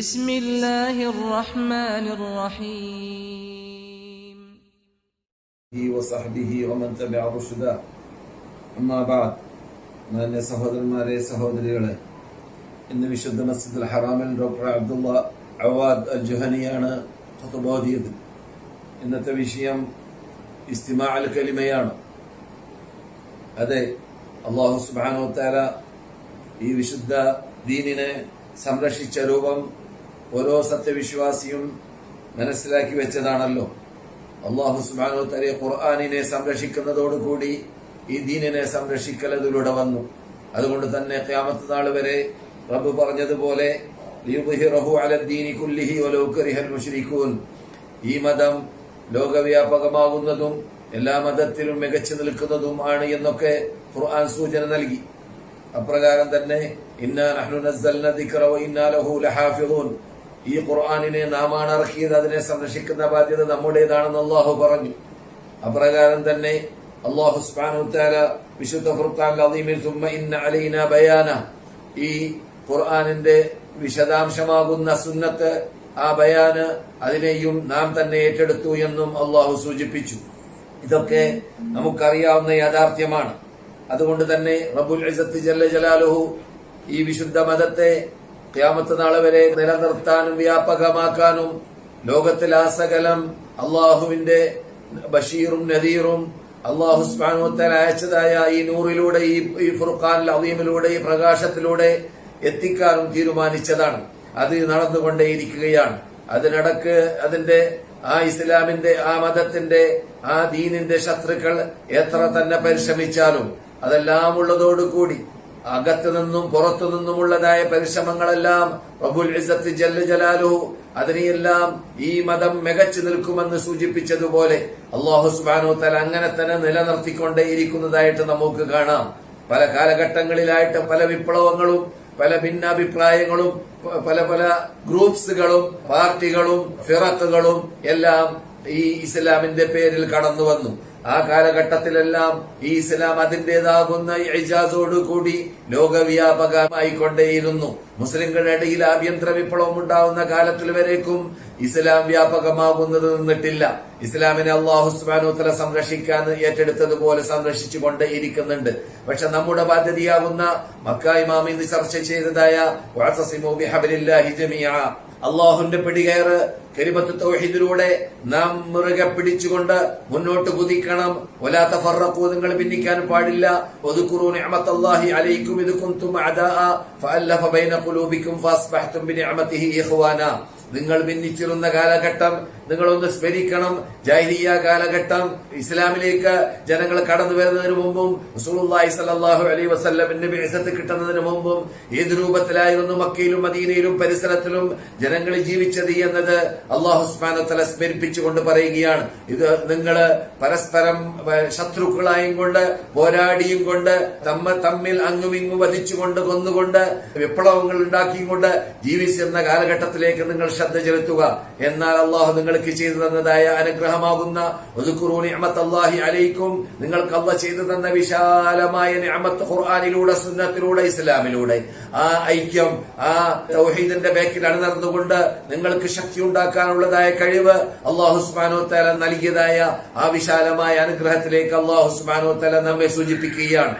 بسم الله الرحمن الرحيم وصحبه ومن تبع رشدا أما بعد മാന്യ സഹോദരന്മാരെ സഹോദരികളെ, ഇന്ന് വിശുദ്ധ മസ്ജിദുൽ ഹറാമിൽ ഡോക്ടർ അബ്ദുള്ള അവാദ് അൽ ജുഹനിയാണ് ഖുതുബ ഓതിയത്. ഇന്നത്തെ വിഷയം ഇസ്തിമാ അൽ കലിമയാണ്. അതെ, അല്ലാഹു സുബ്ഹാനഹു വ തആല ഈ വിശുദ്ധ ദീനിനെ സംരക്ഷിച്ച രൂപം ഓരോ സത്യവിശ്വാസിയും മനസ്സിലാക്കി വെച്ചതാണല്ലോ. അല്ലാഹു സുബ്ഹാനഹു വ തആല ഖുർആനിനെ സംരക്ഷിക്കുന്നതോടുകൂടി ഈ ദീനിനെ സംരക്ഷിക്കലതിലൂടെ വന്നു. അതുകൊണ്ട് തന്നെ ഖിയാമത്ത് നാൾ വരെ റബ്ബ് പറഞ്ഞതുപോലെ ലിയുദ്ഹിറഹു അലദ്ദീനി കുല്ലിഹി വലൗ കരിഹൽ മുശ്രികൂൻ, ഈ മതം ലോകവ്യാപകമാകുന്നതും എല്ലാ മതത്തിലും മികച്ചു നിൽക്കുന്നതും ആണ് എന്നൊക്കെ ഖുർആൻ സൂചന നൽകി. അപ്രകാരം തന്നെ ഇന്നാ നഹ്നു നസ്സൽനാ ദിക്റ വ ഇന്നാ ലഹു ലഹാഫിളൂൻ, ഈ ഖുർആനിനെ നാമാണ് ഇറക്കിയത്, അതിനെ സംരക്ഷിക്കുന്ന ബാധ്യത നമ്മുടേതാണെന്ന് അല്ലാഹു പറഞ്ഞു. അപ്രകാരം തന്നെ അല്ലാഹു സുബ്ഹാനഹു വ തആല വിശുദ്ധ ഖുർആനിൽ അദീമിൽ സുമ്മ ഇന്ന അലൈനാ ബയാന, ഈ ഖുർആനിന്റെ വിശദാംശമാകുന്ന സുന്നത്ത്, ആ ബയാന്, അതിനെയും നാം തന്നെ ഏറ്റെടുത്തു എന്നും അല്ലാഹു സൂചിപ്പിച്ചു. ഇതൊക്കെ നമുക്കറിയാവുന്ന യാഥാർത്ഥ്യമാണ്. അതുകൊണ്ട് തന്നെ റബ്ബുൽ ഇസ്സത്ത് ജല്ല ജലാലുഹു ഈ വിശുദ്ധ മതത്തെ ഖിയാമത്ത് നാൾ വരെ നിലനിർത്താനും വ്യാപകമാക്കാനും ലോകത്തിലാസകലം അള്ളാഹുവിന്റെ ബഷീറും നദീറും അള്ളാഹു സുബ്ഹാനഹു വ തആല അയച്ചതായ ഈ നൂറിലൂടെ, ഈ ഫുർഖാനിൽ അദീമിലൂടെ, ഈ പ്രകാശത്തിലൂടെ എത്തിക്കാനും തീരുമാനിച്ചതാണ്. അത് നടന്നുകൊണ്ടേയിരിക്കുകയാണ്. അതിനിടക്ക് അതിന്റെ ആ ഇസ്ലാമിന്റെ, ആ മതത്തിന്റെ, ആ ദീനിന്റെ ശത്രുക്കൾ എത്ര തന്നെ പരിശ്രമിച്ചാലും അതെല്ലാം ഉള്ളതോടുകൂടി അകത്തു നിന്നും പുറത്തു നിന്നുമുള്ളതായ പരിശ്രമങ്ങളെല്ലാം റബ്ബുൽ ഇസ്സത്ത് ജല്ല ജലാലുഹു അതിനെയെല്ലാം ഈ മതം മികച്ചു നിൽക്കുമെന്ന് സൂചിപ്പിച്ചതുപോലെ അല്ലാഹു സുബ്ഹാനഹു വ തആല അങ്ങനെ തന്നെ നിലനിർത്തിക്കൊണ്ടേയിരിക്കുന്നതായിട്ട് നമുക്ക് കാണാം. പല കാലഘട്ടങ്ങളിലായിട്ട് പല വിപ്ലവങ്ങളും പല ഭിന്നാഭിപ്രായങ്ങളും പല പല ഗ്രൂപ്പ്സുകളും പാർട്ടികളും ഫിറഖുകളും എല്ലാം ഈ ഇസ്ലാമിന്റെ പേരിൽ കടന്നു വന്നു. ആ കാലഘട്ടത്തിലെല്ലാം ഈ ഇസ്ലാം അതിന്റേതാകുന്ന ഇജാസോടുകൂടി ലോകവ്യാപകമായിക്കൊണ്ടേയിരുന്നു. മുസ്ലിങ്ങളുടെ ഇടയിൽ ആഭ്യന്തര വിപ്ലവം ഉണ്ടാവുന്ന കാലത്തിൽ വരേക്കും ഇസ്ലാം വ്യാപകമാകുന്നത് നിന്നിട്ടില്ല. ഇസ്ലാമിനെ അല്ലാഹു സുബ്ഹാനഹു വ തആല സംരക്ഷിക്കാൻ ഏറ്റെടുത്തതുപോലെ സംരക്ഷിച്ചു കൊണ്ടേയിരിക്കുന്നുണ്ട്. പക്ഷെ നമ്മുടെ ബാധ്യതയാകുന്ന മക്ക ഇമാം ഇന്ന് ചർച്ച ചെയ്തതായ വഅതസിമു ബിഹബ്ലില്ലാഹി ജമീഅ, അള്ളാഹുന്റെ പിടികയറ് കലിമത്ത് തൗഹീദിലൂടെ നാം മുറുകെ പിടിച്ചുകൊണ്ട് മുന്നോട്ട് കുതിക്കണം. വലാ തഫറഖൂ, നിങ്ങൾ ഭിന്നിക്കാൻ പാടില്ല. വദ്കുറൂ നിഅമത്തല്ലാഹി അലൈക്കും ഇദ് കുൻതും അദാഅ ഫഅല്ലഫ ബൈന ഖുലൂബിക്കും ഫഅസ്ബഹ്തും ബിനിഅമതിഹി ഇഖ്വാനാ, നിങ്ങൾ ഭിന്നിച്ചിരുന്ന കാലഘട്ടം നിങ്ങളൊന്ന് സ്മരിക്കണം. ജാഹിലിയ്യ കാലഘട്ടം, ഇസ്ലാമിലേക്ക് ജനങ്ങൾ കടന്നു വരുന്നതിന് മുമ്പും റസൂലുള്ളാഹി സ്വല്ലല്ലാഹു അലൈഹി വസല്ലമിന്റെ ബിഅസത്ത് കിട്ടുന്നതിന് മുമ്പും ഏത് രൂപത്തിലായിരുന്നു മക്കയിലും മദീനയിലും പരിസരത്തിലും ജനങ്ങൾ ജീവിച്ചത് എന്നത് അല്ലാഹു സുബ്ഹാനഹു വ തആല സ്മരിപ്പിച്ചുകൊണ്ട് പറയുകയാണ്. ഇത് നിങ്ങൾ പരസ്പരം ശത്രുക്കളായും കൊണ്ട് പോരാടിയും കൊണ്ട് തമ്മിൽ അങ്ങുമിങ്ങും വധിച്ചുകൊണ്ട് കൊന്നുകൊണ്ട് വിപ്ലവങ്ങൾ ഉണ്ടാക്കിയും കൊണ്ട് ജീവിച്ചിരുന്ന കാലഘട്ടത്തിലേക്ക് നിങ്ങൾ ശ്രദ്ധ ചെലുത്തുക. എന്നാൽ അള്ളാഹു നിങ്ങൾക്ക് ചെയ്തു തന്നതായ അനുഗ്രഹമാകുന്ന ഉദ്കുറൂ നിഅമത്തല്ലാഹി അലൈക്കും, നിങ്ങൾക്ക് അല്ലാഹു ചെയ്തു തന്ന വിശാലമായ നിഅമത്ത് ഖുർആനിലൂടെ, സുന്നത്തിലൂടെ, ഇസ്ലാമിലൂടെ, ആ ഐക്യം, ആ തൗഹീദിന്റെ ബേക്കിൽ അണിനിർന്നുകൊണ്ട് നിങ്ങൾക്ക് ശക്തി ഉണ്ടാക്കാനുള്ളതായ കഴിവ് അല്ലാഹു സുബ്ഹാനഹു വ തആല നൽകിയതായ ആ വിശാലമായ അനുഗ്രഹത്തിലേക്ക് അല്ലാഹു സുബ്ഹാനഹു വ തആല നമ്മെ സൂചിപ്പിക്കുകയാണ്.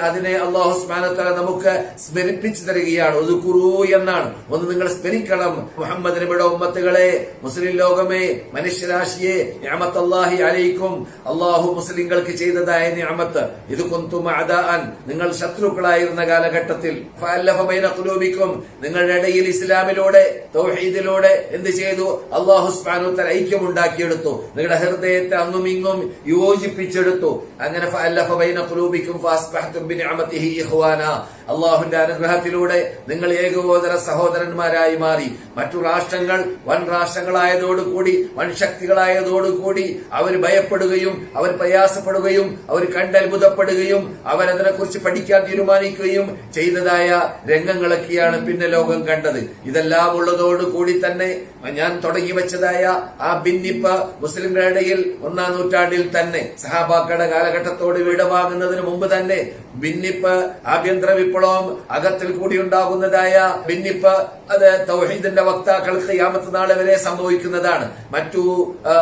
അതിനെ അല്ലാഹു സുബ്ഹാനഹു വ തആല നമുക്ക് സ്മരിപ്പിച്ചു തരികയാണ്. ഉദ്കുറൂ എന്നാണ്. ഒന്ന് നിങ്ങൾ സ്മരിക്കണം. മുഹമ്മദ് നബിയുടെ ഉമ്മത്തുകളെ, മുസ്ലിം ലോകമേ, മനുഷ്യരാശിയെ, നിഅമത്തല്ലാഹി അലൈക്കും, അല്ലാഹു മുസ്ലിങ്ങൾക്ക് ചെയ്തതായ നിഅമത്ത്, ഇത് കുൻതും അദാഅൻ, നിങ്ങൾ ശത്രുക്കളായിരുന്ന കാലഘട്ടത്തിൽ ഫഅല്ലഫ ബൈന ഖുലൂബിക്കും, നിങ്ങളുടെ ഇടയിൽ ഇസ്ലാമിലൂടെ തൗഹീദിലൂടെ എന്ത് ചെയ്തു? അല്ലാഹു സുബ്ഹാനഹു വ തആല ഐക്യമുണ്ടാക്കിയെടുത്തു. നിങ്ങളുടെ ഹൃദയത്തെ അങ്ങും ഇങ്ങും യോജിപ്പിച്ചെടുത്തു. അങ്ങനെ ഫഅല്ലഫ ബൈന ഖുലൂബിക്കും ഫഅസ്ബഹ്തും ബിനിഅമതിഹി ഇഖ്വാനാ, അല്ലാഹുവിന്റെ അനുഗ്രഹത്തിലൂടെ നിങ്ങൾ ഏകോദര സഹോദരന്മാരായി മാറി. മറ്റു രാഷ്ട്രങ്ങൾ വൻ രാഷ്ട്രങ്ങളായതോടുകൂടി, വൻ ശക്തികളായതോടുകൂടി അവർ ഭയപ്പെടുകയും അവർ പ്രയാസപ്പെടുകയും അവർ കണ്ടത്ഭുതപ്പെടുകയും അവരതിനെക്കുറിച്ച് പഠിക്കാൻ തീരുമാനിക്കുകയും ചെയ്തതായ രംഗങ്ങളൊക്കെയാണ് പിന്നെ ലോകം കണ്ടത്. ഇതെല്ലാം ഉള്ളതോടുകൂടി തന്നെ ഞാൻ തുടങ്ങി വെച്ചതായ ആ ഭിന്നിപ്പ് മുസ്ലിംകളുടെ ഇടയിൽ 1-ാം നൂറ്റാണ്ടിൽ തന്നെ, സഹാബാക്കളുടെ കാലഘട്ടത്തോട് വിടവാങ്ങുന്നതിന് മുമ്പ് തന്നെ ഭിന്നിപ്പ്, ആഭ്യന്തര വിപ്ലവം, അകത്തിൽ കൂടി ഉണ്ടാകുന്നതായ ഭിന്നിപ്പ്, അത് തൗഹീദിന്റെ വക്താക്കൾക്ക് ഖിയാമത്ത് നാൾ വരെ സംഭവിക്കുന്നതാണ്. മറ്റു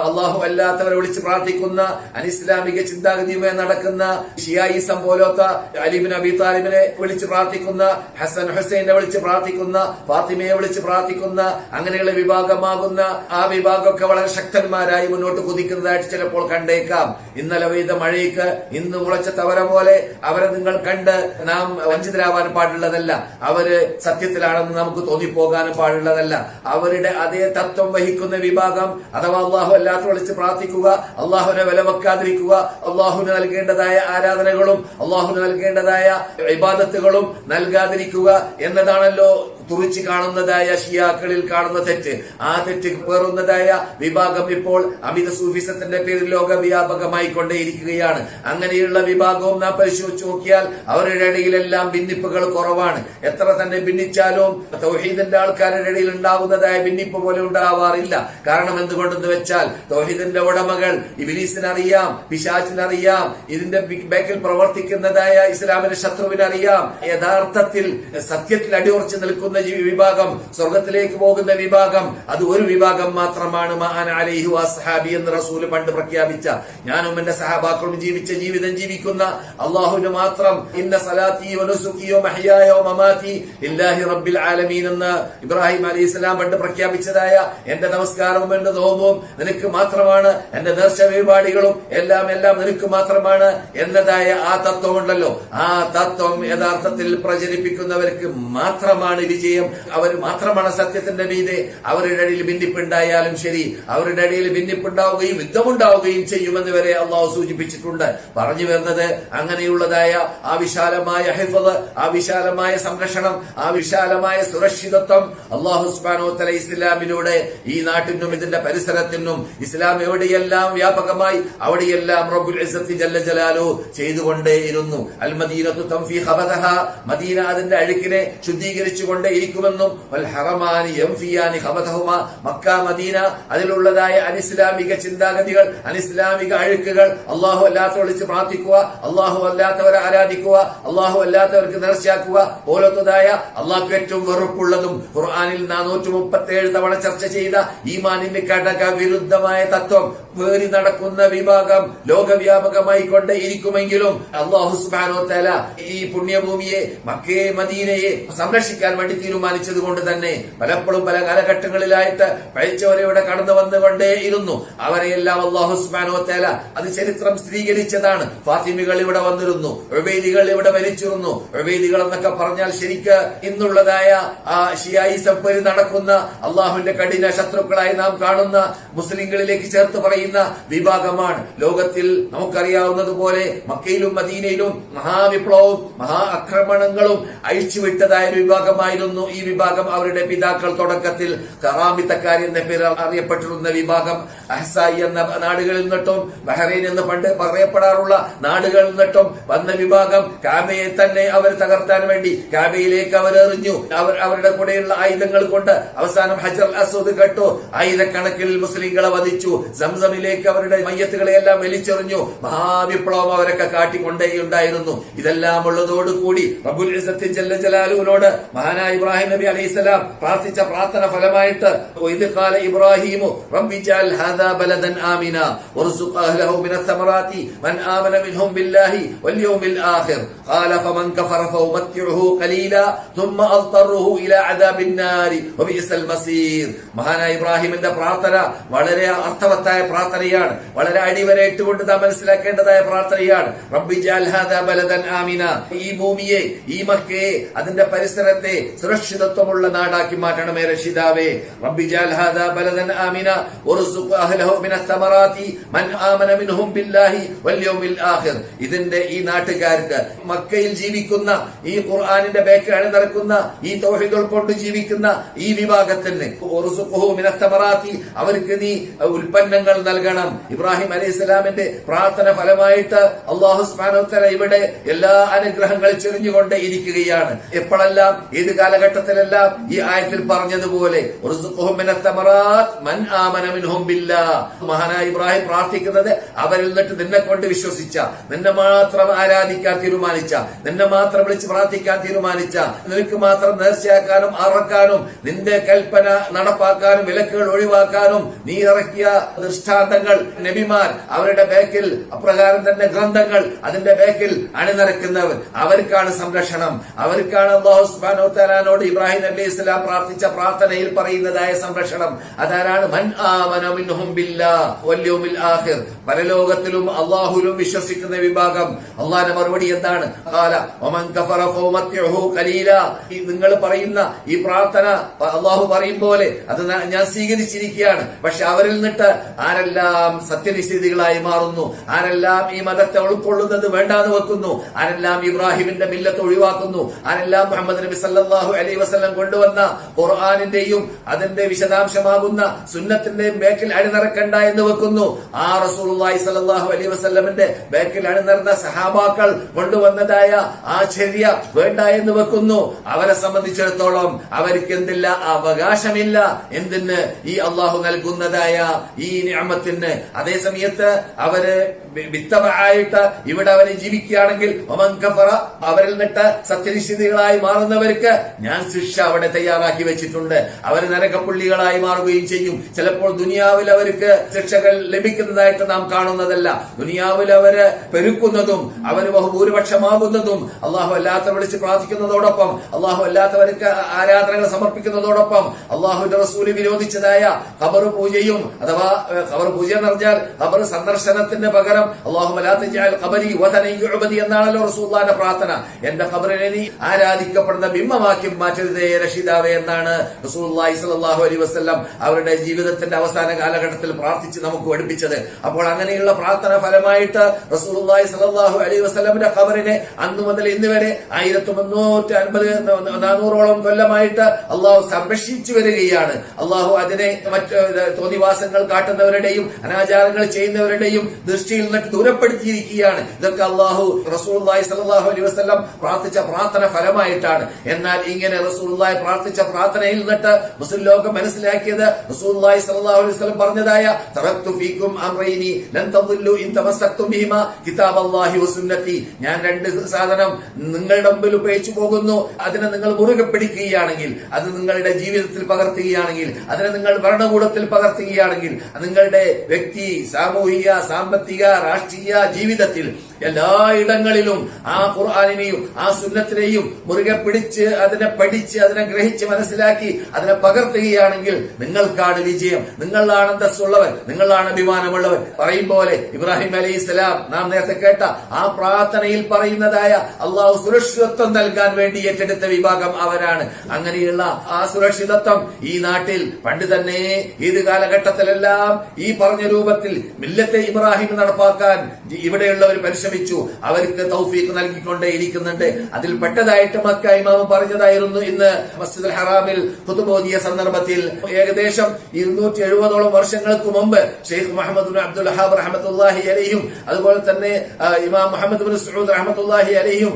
അള്ളാഹു അല്ലാത്തവരെ വിളിച്ച് പ്രാർത്ഥിക്കുന്ന, അനിസ്ലാമിക ചിന്താഗതിയുമായി നടക്കുന്ന ഷിയായിസം പോലത്തെ അലി ഇബ്നു അബി താലിബിനെ വിളിച്ച് പ്രാർത്ഥിക്കുന്ന, ഹസൻ ഹുസൈനെ വിളിച്ച് പ്രാർത്ഥിക്കുന്ന, ഫാത്തിമയെ വിളിച്ച് പ്രാർത്ഥിക്കുന്ന അങ്ങനെയുള്ള വിഭാഗമാകുന്ന ആ വിഭാഗമൊക്കെ വളരെ ശക്തന്മാരായി മുന്നോട്ട് കുതിക്കുന്നതായിട്ട് ചിലപ്പോൾ കണ്ടേക്കാം. ഇന്നലെ പെയ്ത മഴയ്ക്ക് ഇന്ന് മുളച്ച തവര പോലെ അവരെ നിങ്ങൾ കണ്ട് നാം വഞ്ചിതരാവാൻ പാടുള്ളതല്ല. അവര് സത്യത്തിലാണെന്ന് നമുക്ക് തോന്നിപ്പോകാനും പാടുള്ളതല്ല. അവരുടെ അതേ തത്വം വഹിക്കുന്ന വിഭാഗം, അഥവാ അള്ളാഹു അല്ലാത്ത വിളിച്ച് പ്രാർത്ഥിക്കുക, അള്ളാഹുവിനെ വില വെക്കാതിരിക്കുക, അള്ളാഹുവിന് നൽകേണ്ടതായ ആരാധനകളും അള്ളാഹുവിന് നൽകേണ്ടതായ ഇബാദത്തുകളും നൽകാതിരിക്കുക എന്നതാണല്ലോ തുറിച്ച് കാണുന്നതായ ഷിയാക്കളിൽ കാണുന്ന തെറ്റ്. ആ തെറ്റ് പേറുന്നതായ വിഭാഗം ഇപ്പോൾ അമിത സൂഫിസത്തിന്റെ പേരിൽ ലോകവ്യാപകമായി കൊണ്ടേയിരിക്കുകയാണ്. അങ്ങനെയുള്ള വിഭാഗവും നാം പരിശോധിച്ചു നോക്കിയാൽ അവരുടെ ഇടയിലെല്ലാം ഭിന്നിപ്പുകൾ കുറവാണ്. എത്ര തന്നെ ഭിന്നിച്ചാലും തൗഹീദിന്റെ ആൾക്കാരുടെ ഇടയിൽ ഉണ്ടാകുന്നതായ ഭിന്നിപ്പ് പോലെ ഉണ്ടാവാറില്ല. കാരണം എന്തുകൊണ്ടെന്ന് വെച്ചാൽ തൗഹീദിന്റെ ഉടമകൾ ഇബ്ലീസിനറിയാം, പിശാചിനറിയാം, ഇതിന്റെ ബാക്കിൽ പ്രവർത്തിക്കുന്നതായ ഇസ്ലാമിന്റെ ശത്രുവിനറിയാം. യഥാർത്ഥത്തിൽ സത്യത്തിൽ അടിയുറച്ചു നിൽക്കുന്ന വിഭാഗം, സ്വർഗത്തിലേക്ക് പോകുന്ന വിഭാഗം, അത് ഒരു വിഭാഗം മാത്രമാണ്. മഅന അലൈഹി വസ്സഹാബി എന്ന് റസൂൽ പണ്ട് പ്രഖ്യാപിച്ച, ഞാനും എന്റെ സഹാബാക്കളും ജീവിച്ച ജീവിതം ജീവിക്കുന്ന അള്ളാഹുവിന് മാത്രം, ഇന്ന സലാത്തി വനുസുകി വമഹ്യായ വമമാതി ലില്ലാഹി റബ്ബിൽ ആലമീൻ എന്ന് ഇബ്രാഹിം അലൈഹിസ്സലാം പണ്ട് പ്രഖ്യാപിച്ചതായ എന്റെ നമസ്കാരവും എന്റെ നോമ്പും നിനക്ക് മാത്രമാണ്, എന്റെ നേർച്ച വഴിപാടുകളും എല്ലാം നിനക്ക് മാത്രമാണ് എന്നതായ ആ തത്വം ഉണ്ടല്ലോ. ആ തത്വം യഥാർത്ഥത്തിൽ പ്രചരിപ്പിക്കുന്നവർക്ക് മാത്രമാണ് വിജയം. അവർ മാത്രമാണ് സത്യത്തിന്റെ മീതെ. അവരുടെ ഇടയിൽ ഭിന്നിപ്പുണ്ടായാലും ശരി, അവരുടെ ഇടയിൽ ഭിന്നിപ്പുണ്ടാവുകയും യുദ്ധമുണ്ടാവുകയും ചെയ്യുമെന്ന് വരെ അള്ളാഹു സൂചിപ്പിച്ചിട്ടുണ്ട്. പറഞ്ഞു വരുന്നത് അങ്ങനെയുള്ളതായ ആ വിശാലമായ ഹിഫ്ള്, ആ വിശാലമായ സംരക്ഷണം, ആ വിശാലമായ സുരക്ഷിതത്വം അള്ളാഹു സുബ്ഹാനഹു വ തആല ഇസ്ലാമിലൂടെ ഈ നാട്ടിനും ഇതിന്റെ പരിസരത്തിനും ഇസ്ലാം എവിടെയെല്ലാം വ്യാപകമായി അവിടെയെല്ലാം റബ്ബുൽ ഇസ്സത്തി ജല്ല ജലാലു ചെയ്തുകൊണ്ടേയിരുന്നു. അൽ മദീനത്തു തൻഫി ഖബദഹ, മദീന അതിന്റെ അഴുക്കിനെ ശുദ്ധീകരിച്ചുകൊണ്ട് ഇരിക്കുമെന്നും വൽ ഹറമാനി യംഫിയാനി ഖബദഹുമാ, മക്ക മദീന അതിലുള്ളതായ അനിസ്ലാമിക ചിന്താഗതികൾ, അനിസ്ലാമിക അഴുക്കുകൾ, അള്ളാഹു അല്ലാത്ത വിളിച്ച് പ്രാർത്ഥിക്കുക, അള്ളാഹു അല്ലാത്തവരെ ആരാധിക്കുക, അള്ളാഹു അല്ലാത്തവർക്ക് നേർച്ചയാക്കുക പോലത്തതായ അള്ളാഹ്ക്ക് ഏറ്റവും വെറുപ്പുള്ളതും ഖുർആനിൽ 437 തവണ ചർച്ച ചെയ്ത ഈമാനിന്റെ ഘടക വിരുദ്ധമായ തത്വം പേറി നടക്കുന്ന വിഭാഗം ലോകവ്യാപകമായി കൊണ്ടേ ഇരിക്കുമെങ്കിലും അള്ളാഹു സുബ്ഹാനഹു വ തആല ഈ പുണ്യഭൂമിയെ മക്കയെ മദീനയെ സംരക്ഷിക്കാൻ വേണ്ടി തീരുമാനിച്ചത് കൊണ്ട് തന്നെ പലപ്പോഴും പല കാലഘട്ടങ്ങളിലായിട്ട് പഴിച്ചവരെ കടന്നു വന്നുകൊണ്ടേയിരുന്നു. അവരെയെല്ലാം അള്ളാഹു സുബ്ഹാനഹു വ തആല അത് ചരിത്രം സ്ഥിരീകരിച്ചതാണ്. ഫാത്തിമികൾ ഇവിടെ വന്നിരുന്നു, ഉബൈദികൾ ഇവിടെ മരിച്ചിരുന്നു. ഉബൈദികൾ എന്നൊക്കെ പറഞ്ഞാൽ ശരിക്ക് ഇന്നുള്ളതായ ആ ഷിയായിസം പേരി നടക്കുന്ന അള്ളാഹുവിന്റെ കഠിന ശത്രുക്കളായി നാം കാണുന്ന മുസ്ലിങ്ങളിലേക്ക് ചേർത്ത് പറയുന്ന വിഭാഗമാണ്. ലോകത്തിൽ നമുക്കറിയാവുന്നതുപോലെ മക്കയിലും മദീനയിലും മഹാവിപ്ലവവും മഹാ ആക്രമണങ്ങളും അഴിച്ചുവിട്ടതായ ഒരു വിഭാഗമായിരുന്നു ഈ വിഭാഗം. അവരുടെ പിതാക്കൾ തുടക്കത്തിൽ കറാമിത്തക്കാർ എന്ന പേര് അറിയപ്പെട്ടിരുന്ന വിഭാഗം അഹ്സായി എന്ന നാടുകളിൽ നിന്നിട്ടും ബഹ്റൈൻ എന്ന് പണ്ട് പറയപ്പെടാറുള്ള നാടുകളിൽ നിന്നിട്ടും വന്ന വിഭാഗം കാബയെ തന്നെ അവർ തകർത്താൻ വേണ്ടി കാബയിലേക്ക് അവർ എറിഞ്ഞു. അവരുടെ കൂടെയുള്ള ആയുധങ്ങൾ കൊണ്ട് അവസാനം ഹജർ അസ്വദ് കെട്ടു. ആയിരക്കണക്കിൽ മുസ്ലിങ്ങളെ വധിച്ചു. സംസമിലേക്ക് അവരുടെ മയ്യത്തുകളെയെല്ലാം വലിച്ചെറിഞ്ഞു. മഹാവിപ്ലവം അവരൊക്കെ കാട്ടിക്കൊണ്ടേയുണ്ടായിരുന്നു. ഇതെല്ലാം ഉള്ളതോടുകൂടി റബ്ബുൽ ഇസ്സത്തി ജല്ല ജലാലുവിനോട് മഹാനായ ഇബ്രാഹിം നബി അലൈഹിസ്സലാം പ്രാർത്ഥിച്ച പ്രാർത്ഥന ഫലമായിട്ട് ഇദ് ഖാല ഇബ്രാഹിമു റബ്ബി ജഅൽ ഹാദാ ബലദൻ ആമിന വർസുഖ് അഹ്ലഹു മിനസ് സമറാത്തി മൻ ആമന മിൻഹും ബില്ലാഹി വൽ യൗമിൽ ആഖിർ ഖാല ഫമൻ കഫറ ഫഉമത്തിഉഹു ഖലീലാ ثم അൽതറുഹു ഇലാ അദാബിൻ നാരി വബിഇസൽ മസീർ. മഹാനായ ഇബ്രാഹിമിന്റെ പ്രാർത്ഥന വളരെ അർത്ഥവത്തായ പ്രാർത്ഥനയാണ്. വളരെ അടിവരയിട്ടുകൊണ്ട് നാം മനസ്സിലാക്കേണ്ടതായ പ്രാർത്ഥനയാണ്. റബ്ബി ജഅൽ ഹാദാ ബലദൻ ആമിന, ഈ ഭൂമിയെ, ഈ മക്കയെ, അതിന്റെ പരിസരത്തെ സുരക്ഷിതത്വമുള്ള നാടാക്കി മാറ്റണമേ രക്ഷിതാവേ. റബ്ബി ജഅൽ ഹാദാ ബലദൻ ആമിന വർസുഖ് അഹ്ലഹു മിനസ് സമറാത്തി മൻ ആമന മിൻഹും ബില്ലാഹി വൽ യൗമിൽ ആഖിർ. ഇതിന്റെ ഈ നാട്ടുകാർക്ക്, മക്കയിൽ ജീവിക്കുന്ന, ഈ ഖുർആനിന്റെ ബേക്കിലാണ് നടക്കുന്ന, ഈ തൗഹീദ് കൊണ്ട് ജീവിക്കുന്ന ഈ വിഭാഗത്തിന് വർസുഖ്ഹു മിനസ് സമറാത്തി, അവർക്ക് നീ ഉൽപ്പന്നങ്ങൾ നൽകണം. ഇബ്രാഹിം അലൈഹിസ്സലാമിന്റെ പ്രാർത്ഥന ഫലമായിട്ട് അല്ലാഹു സുബ്ഹാനഹു വ തആല ഇവിടെ എല്ലാ അനുഗ്രഹങ്ങളും ചൊരിഞ്ഞുകൊണ്ട് ഇരിക്കുകയാണ്. എപ്പോഴെല്ലാം ഏത് കാലഘട്ടത്തിലെല്ലാം ഈ ആയത്തിൽ പറഞ്ഞതുപോലെ മഹാനായ ഇബ്രാഹിം പ്രാർത്ഥിക്കുന്നത് അവരിൽ നിന്നിട്ട് നിന്നെ കൊണ്ട് വിശ്വസിച്ച, നിന്നെ മാത്രം ആരാധിക്കാൻ തീരുമാനിച്ച, നിന്നെ മാത്രം വിളിച്ച് പ്രാർത്ഥിക്കാൻ തീരുമാനിച്ച, നിനക്ക് മാത്രം നേർച്ചയാക്കാനും അറക്കാനും നിന്റെ കൽപ്പന നടപ്പാക്കാനും വിലക്കുകൾ ഒഴിവാക്കാനും നീ ഇറക്കിയ ദൃഷ്ടാന്തങ്ങൾ നബിമാർ അവരുടെ ബേക്കിൽ അപ്രകാരം തന്നെ ഗ്രന്ഥങ്ങൾ അതിന്റെ ബേക്കിൽ അണിനിരക്കുന്നവർ അവർക്കാണ് സംരക്ഷണം. അവർക്കാണ് അല്ലാഹു സുബ്ഹാനഹു വ തആലയോട് ഇബ്രാഹിം നബി ഇസ്ലാം പ്രാർത്ഥിച്ച പ്രാർത്ഥനയിൽ പറയുന്നതായ സംരക്ഷണം. അതാരാണ്? മൻ ആമന മിൻഹും ബില്ലാഹ് വൽ യൗമിൽ ആഖിർ, പരലോകത്തിലും അല്ലാഹുവിലും വിശ്വസിക്കുന്ന വിഭാഗം. അല്ലാഹുവിന്റെ മറുപടി എന്താണ്? ഖാല വമൻ കഫറ ഫൗമത്തിഹു ഖലീലാ. നിങ്ങൾ പറയുന്ന ഈ പ്രാർത്ഥന അല്ലാഹു പറയും പോലെ അത് ഞാൻ സ്വീകരിച്ചിരിക്കുകയാണ്. പക്ഷെ അവരിൽ നിന്നിട്ട് ആരെല്ലാം സത്യനിഷേധികളായി മാറുന്നു, ആരെല്ലാം ഈ മതത്തെ ഉൾക്കൊള്ളുന്നത് വേണ്ടാന്ന് വെക്കുന്നു, ആരെല്ലാം ഇബ്രാഹിമിന്റെ മില്ലത്ത് ഒഴിവാക്കുന്നു, ആരെല്ലാം മുഹമ്മദ് നബി സല്ലല്ലാഹു അലൈഹി വസല്ലം കൊണ്ടുവന്ന ഖുർആനിന്റെയും അതിന്റെ വിശദാംശമാകുന്ന സുന്നത്തിന്റെയും ബേക്കിൽ അണിനിറക്കണ്ട എന്ന് വെക്കുന്നു, ആ റസൂലുള്ളാഹി സല്ലല്ലാഹു അലൈഹി വസല്ലമിന്റെ ബേക്കിൽ അണിനിറന്ന സഹാബാക്കൾ കൊണ്ടുവന്നതായ ആ ചര്യ വേണ്ട എന്ന് വെക്കുന്നു, അവരെ സംബന്ധിച്ചിടത്തോളം അവർക്ക് എന്തില്ല? അവകാശമില്ല. എന്തിന്? ഈ അള്ളാഹു നൽകുന്നതായ ഈ നിഅമത്തിന്. അതേ സമയത്ത് അവര് വിത്തബആയിട്ട് ഇവിടെ അവരെ ജീവിക്കുകയാണെങ്കിൽ അവരിൽ നിന്നിട്ട് സത്യനിഷേധികളായി മാറുന്നവർക്ക് ഞാൻ ശിക്ഷ അവിടെ തയ്യാറാക്കി വെച്ചിട്ടുണ്ട്. അവർ നരകപ്പുള്ളികളായി മാറുകയും ചെയ്യും. ചിലപ്പോൾ ദുനിയാവിൽ അവർക്ക് ശിക്ഷകൾ ലഭിക്കുന്നതായിട്ട് നാം കാണുന്നതല്ല. ദുനിയാവിൽ അവര് പെരുക്കുന്നതും അവര് ബഹുഭൂരിപക്ഷമാകുന്നതും അള്ളാഹു അല്ലാത്ത വിളിച്ച് പ്രാർത്ഥിക്കുന്നതോടൊപ്പം അള്ളാഹു അല്ലാത്തവർക്ക് ആരാധനകൾ സമർപ്പിക്കുന്നതോടൊപ്പം അള്ളാഹുവിന്റെ റസൂല് വിരോധിച്ചതായ ഖബർ പൂജയും, അഥവാ ഖബർ പൂജ എന്ന് പറഞ്ഞാൽ ഖബർ സന്ദർശനത്തിന് പകരം എന്നാണല്ലോ റസൂലുള്ളാഹിന്റെ പ്രാർത്ഥന. എന്റെ ഖബറിനെ നീ ആരാധിക്കപ്പെടുന്ന ബിംബമാക്കി മാറ്റരുതേ രക്ഷിതാവേ എന്നാണ് റസൂലുള്ളാഹി സ്വല്ലല്ലാഹു അലൈഹി വസല്ലം അവരുടെ ജീവിതത്തിന്റെ അവസാന കാലഘട്ടത്തിൽ പ്രാർത്ഥിച്ച് നമുക്ക് പഠിപ്പിച്ചത്. അപ്പോൾ അങ്ങനെയുള്ള പ്രാർത്ഥന ഫലമായിട്ട് റസൂലുള്ളാഹി സ്വല്ലല്ലാഹു അലൈഹി വസല്ലമിന്റെ ഖബറിനെ അന്നു മുതൽ ഇന്ന് വരെ 1350-400ഓളം കൊല്ലമായിട്ട് അള്ളാഹു സംരക്ഷിച്ചു വരികയാണ്. അള്ളാഹു അതിനെ മറ്റ് തോന്നിവാസങ്ങൾ കാട്ടുന്നവരുടെയും അനാചാരങ്ങൾ ചെയ്യുന്നവരുടെയും ദൃഷ്ടിയിൽ നിന്നിട്ട് ദൂരപ്പെടുത്തിയിരിക്കുകയാണ്. ഇതൊക്കെ അള്ളാഹു റസൂലുള്ളാഹി സ്വല്ലല്ലാഹു അലൈഹി വസല്ലം പ്രാർത്ഥിച്ച പ്രാർത്ഥന ഫലമായിട്ടാണ്. എന്നാൽ ഇങ്ങനെ റസൂലുള്ളാഹി പ്രാർത്ഥിച്ച പ്രാർത്ഥനയിൽ നിന്നിട്ട് മുസ്ലിം ലോകം മനസ്സിലാക്കിയത് റസൂലുള്ളാഹി സ്വല്ലല്ലാഹു അലൈഹി വസല്ലം പറഞ്ഞതായ തറക്തു ഫീകും അംറൈനി ലൻ തദല്ലു ഇൻ തമസ്സക്തും ബിഹിമാ കിതാബല്ലാഹി വസുന്നതി, ഞാൻ രണ്ട് സാധനം നിങ്ങളുടെ മുമ്പിൽ ഉപയോഗിച്ചു പോകുന്നു, അതിനെ നിങ്ങൾ മുറുകെ പിടിക്കുകയാണെങ്കിൽ, അത് നിങ്ങളുടെ ജീവിതത്തിൽ പകർത്തുകയാണെങ്കിൽ, അതിനെ നിങ്ങൾ ഭരണകൂടത്തിൽ പകർത്തുകയാണെങ്കിൽ, നിങ്ങളുടെ വ്യക്തി സാമൂഹിക സാമ്പത്തിക രാഷ്ട്രീയ ജീവിതത്തിൽ എല്ലായിടങ്ങളിലും ആ ഖുർആനിനെയും ആ സുന്നത്തിനെയും മുറുകെ പിടിച്ച് അതിനെ പഠിച്ച് അതിനെ ഗ്രഹിച്ച് മനസ്സിലാക്കി അതിനെ പകർത്തുകയാണെങ്കിൽ നിങ്ങൾക്കാണ് വിജയം, നിങ്ങളാണ് അന്തസ്സുള്ളവർ, നിങ്ങളാണ് അഭിമാനമുള്ളവർ. പറയും പോലെ ഇബ്രാഹിം അലൈഹിസ്സലാം നാം നേരത്തെ കേട്ട ആ പ്രാർത്ഥനയിൽ പറയുന്നതായ അള്ളാഹു സുരക്ഷിതത്വം നൽകാൻ വേണ്ടി ഏറ്റെടുത്ത വിഭാഗം അവരാണ്. അങ്ങനെയുള്ള ആ സുരക്ഷിതത്വം ഈ നാട്ടിൽ പണ്ട് തന്നെ ഏത് കാലഘട്ടത്തിലെല്ലാം ഈ പറഞ്ഞ രൂപത്തിൽ മില്ലത്തെ ഇബ്രാഹിം നടപ്പാക്കാൻ ഇവിടെയുള്ളവർ പരിശ്രമിച്ചു. അവർക്ക് തൗഫീഖ് നൽകിക്കൊണ്ടേയിരിക്കുന്നുണ്ട്. അതിൽ പെട്ടതായിട്ട് മക്ക ഇമാം പറഞ്ഞതായിരുന്നു. ഇന്ന് മസ്ജിദുൽ ഹറാമിൽ ഖുതുബ ഓതിയ സന്ദർഭത്തിൽ ഏകദേശം 270ഓളം വർഷങ്ങൾക്ക് മുമ്പ് ഷെയ്ഖ് മുഹമ്മദ് ബിൻ അബ്ദുൽ വഹാബ് റഹ്മത്തുള്ളാഹി അലൈഹിം അതുപോലെ തന്നെ ഇമാം മുഹമ്മദ് ബിൻ സഊദ് റഹ്മത്തുള്ളാഹി അലൈഹിം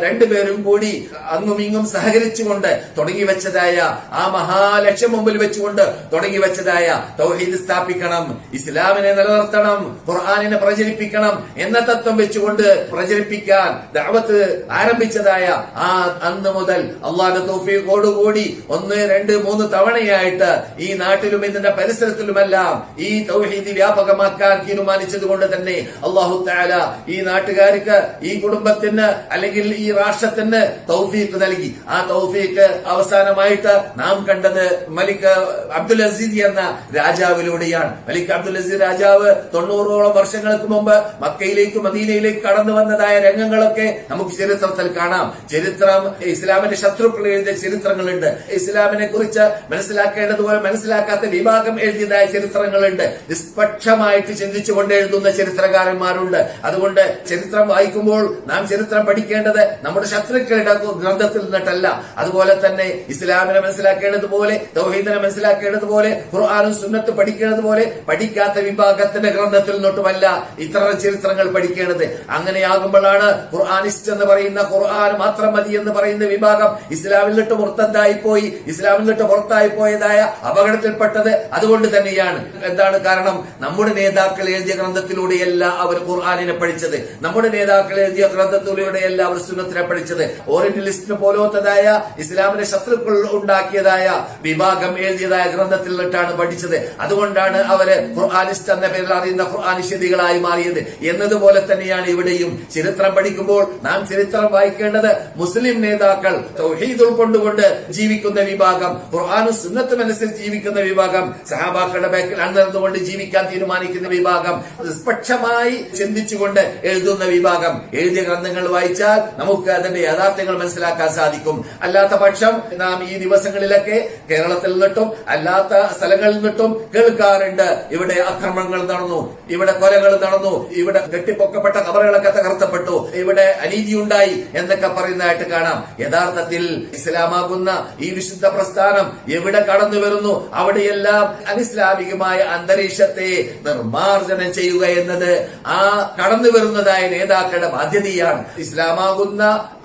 രണ്ടുപേരും കൂടി അങ്ങും ഇങ്ങും സഹകരിച്ചുകൊണ്ട് തുടങ്ങി വെച്ചതായ ആ മഹാലക്ഷ്യം മുമ്പിൽ വെച്ചുകൊണ്ട് തുടങ്ങി വെച്ചതായ തൗഹീദ് സ്ഥാപിക്കണം, ഇസ്ലാമിനെ നിലനിർത്തണം, ഖുർആനിനെ പ്രചരിപ്പിക്കണം എന്ന തത്വം വെച്ചുകൊണ്ട് പ്രചരിപ്പിക്കാൻ ദഅവത്ത് ആരംഭിച്ചതായ ആ അന്ന് മുതൽ അള്ളാഹുവിന്റെ തൗഫീഖോടുകൂടി 1, 2, 3 തവണയായിട്ട് ഈ നാട്ടിലും ഇതിന്റെ പരിസരത്തിലുമെല്ലാം ഈ തൗഹീദ് വ്യാപകമാക്കാൻ തീരുമാനിച്ചത് കൊണ്ട് തന്നെ അല്ലാഹു തആല ഈ നാട്ടുകാർക്ക്, ഈ കുടുംബത്തിന് അല്ലെങ്കിൽ ഈ രാഷ്ട്രത്തിന് തൗഫീഖ് നൽകി. ആ തൗഫീഖ് അവസാനമായിട്ട് നാം കണ്ടത് മലിക് അബ്ദുൽ അസീസ് എന്ന രാജാവിലൂടെയാണ്. മലിക് അബ്ദുൽ അസീസ് രാജാവ് 90ഓളം വർഷങ്ങൾക്ക് മുമ്പ് മക്കയിലേക്ക് മദീനയിലേക്ക് കടന്നു വന്നതായ രംഗങ്ങളൊക്കെ നമുക്ക് ചരിത്രത്തിൽ കാണാം. ചരിത്രം ഇസ്ലാമിന്റെ ശത്രുക്കൾ എഴുതിയ ചരിത്രങ്ങളുണ്ട്. ഇസ്ലാമിനെ കുറിച്ച് മനസ്സിലാക്കേണ്ടതുപോലെ മനസ്സിലാക്കാത്ത വിഭാഗം എഴുതിയതായ ചരിത്രങ്ങളുണ്ട്. നിഷ്പക്ഷമായിട്ട് ചിന്തിച്ചുകൊണ്ട് എഴുതുന്ന ചരിത്രകാരന്മാരുണ്ട്. അതുകൊണ്ട് ചരിത്രം വായിക്കുമ്പോൾ നാം ചരിത്രം പഠിക്കേണ്ടത് നമ്മുടെ ശത്രുക്കളുടെ ഗ്രന്ഥത്തിൽ നിന്നിട്ടല്ല. അതുപോലെ തന്നെ ഇസ്ലാമിനെ മനസ്സിലാക്കേണ്ടതുപോലെ തൗഹീദിനെ മനസ്സിലാക്കേണ്ടതുപോലെ ഖുർആനും സുന്നത്ത് പഠിക്കേണ്ടതുപോലെ പഠിക്കാത്ത വിഭാഗത്തിന്റെ ഗ്രന്ഥത്തിൽ നിന്നൊട്ടുമല്ല ഇത്തരം ചരിത്രങ്ങൾ പഠിക്കേണ്ടത്. അങ്ങനെയാകുമ്പോഴാണ് ഖുർആനിസ്റ്റ് എന്ന് പറയുന്ന ഖുർആൻ മാത്രം മതി എന്ന് പറയുന്ന വിഭാഗം ഇസ്ലാമിൽ നിന്നിട്ട് പുറത്തായി പോയതായ അപകടത്തിൽപ്പെട്ടത് അതുകൊണ്ട് തന്നെയാണ്. എന്താണ് കാരണം? നമ്മുടെ നേതാക്കൾ എഴുതിയ ഗ്രന്ഥത്തിലൂടെയല്ല അവർ ഖുർആനിനെ പഠിച്ചത്, നമ്മുടെ നേതാക്കൾ എഴുതിയ ഗ്രന്ഥത്തിലൂടെയല്ല അവർ സുന്നത്തിനെ പഠിച്ചത്. ഓറിയന്റലിസ്റ്റിന് പോലത്തതായ ഇസ്ലാമിന്റെ ശത്രുക്കൾ ഉണ്ടാക്കിയതായ വിഭാഗം എഴുതിയതായ ഗ്രന്ഥത്തിൽ നിന്നിട്ടാണ് പഠിച്ചത്. അതുകൊണ്ടാണ് അവര് ഖുർആനിസ്റ്റ് എന്ന പേരിൽ അറിയുന്ന ഖുർആനിഷ്യദികളായി മാറിയത്. എന്നതുപോലെ തന്നെയാണ് ഇവിടെയും ചരിത്രം പഠിക്കുമ്പോൾ നാം ചരിത്രം വായിക്കേണ്ടത് മുസ്ലിം നേതാക്കൾ തൗഹീദ് ഉൾക്കൊണ്ടുകൊണ്ട് ജീവിക്കുന്ന വിഭാഗം, ഖുർആനും സുന്നത്തും അനുസരിച്ച് ജീവിക്കുന്ന വിഭാഗം, സഹാബാക്കളുടെ ബാക്കിൽ അണിനിരന്നുകൊണ്ട് ജീവിക്കാൻ തീരുമാനിക്കുന്ന വിഭാഗം, നിഷ്പക്ഷമായി ചിന്തിച്ചുകൊണ്ട് എഴുതുന്ന വിഭാഗം. എഴുതിയ ഗ്രന്ഥങ്ങൾ വായിച്ചാൽ നമുക്ക് അതിന്റെ യാഥാർത്ഥ്യങ്ങൾ മനസ്സിലാക്കാൻ സാധിക്കും. അല്ലാത്ത പക്ഷം നാം ഈ ദിവസങ്ങളിലൊക്കെ കേരളത്തിൽ നിന്നിട്ടും അല്ലാത്ത സ്ഥലങ്ങളിൽ നിന്നിട്ടും കേൾക്കാറുണ്ട്, ഇവിടെ ആക്രമണങ്ങൾ നടന്നു, ഇവിടെ കൊലകൾ നടന്നു, ഇവിടെ കെട്ടിപ്പൊക്കപ്പെട്ട കബറുകളൊക്കെ തകർത്തപ്പെട്ടു, ഇവിടെ അനീതിയുണ്ടായി എന്നൊക്കെ പറയുന്നതായിട്ട് കാണാം. യഥാർത്ഥത്തിൽ ഇസ്ലാമാകുന്ന ഈ വിശുദ്ധ പ്രസ്ഥാനം എവിടെ കടന്നു വരുന്നു അവിടെയെല്ലാം അനിസ്ലാമികമായ അന്തരീക്ഷത്തെ നിർമാർജനം ചെയ്യുക എന്നത് ആ കടന്നു വരുന്നതായ നേതാക്കളുടെ ബാധ്യതയാണ്. ഇസ്ലാമാകുന്ന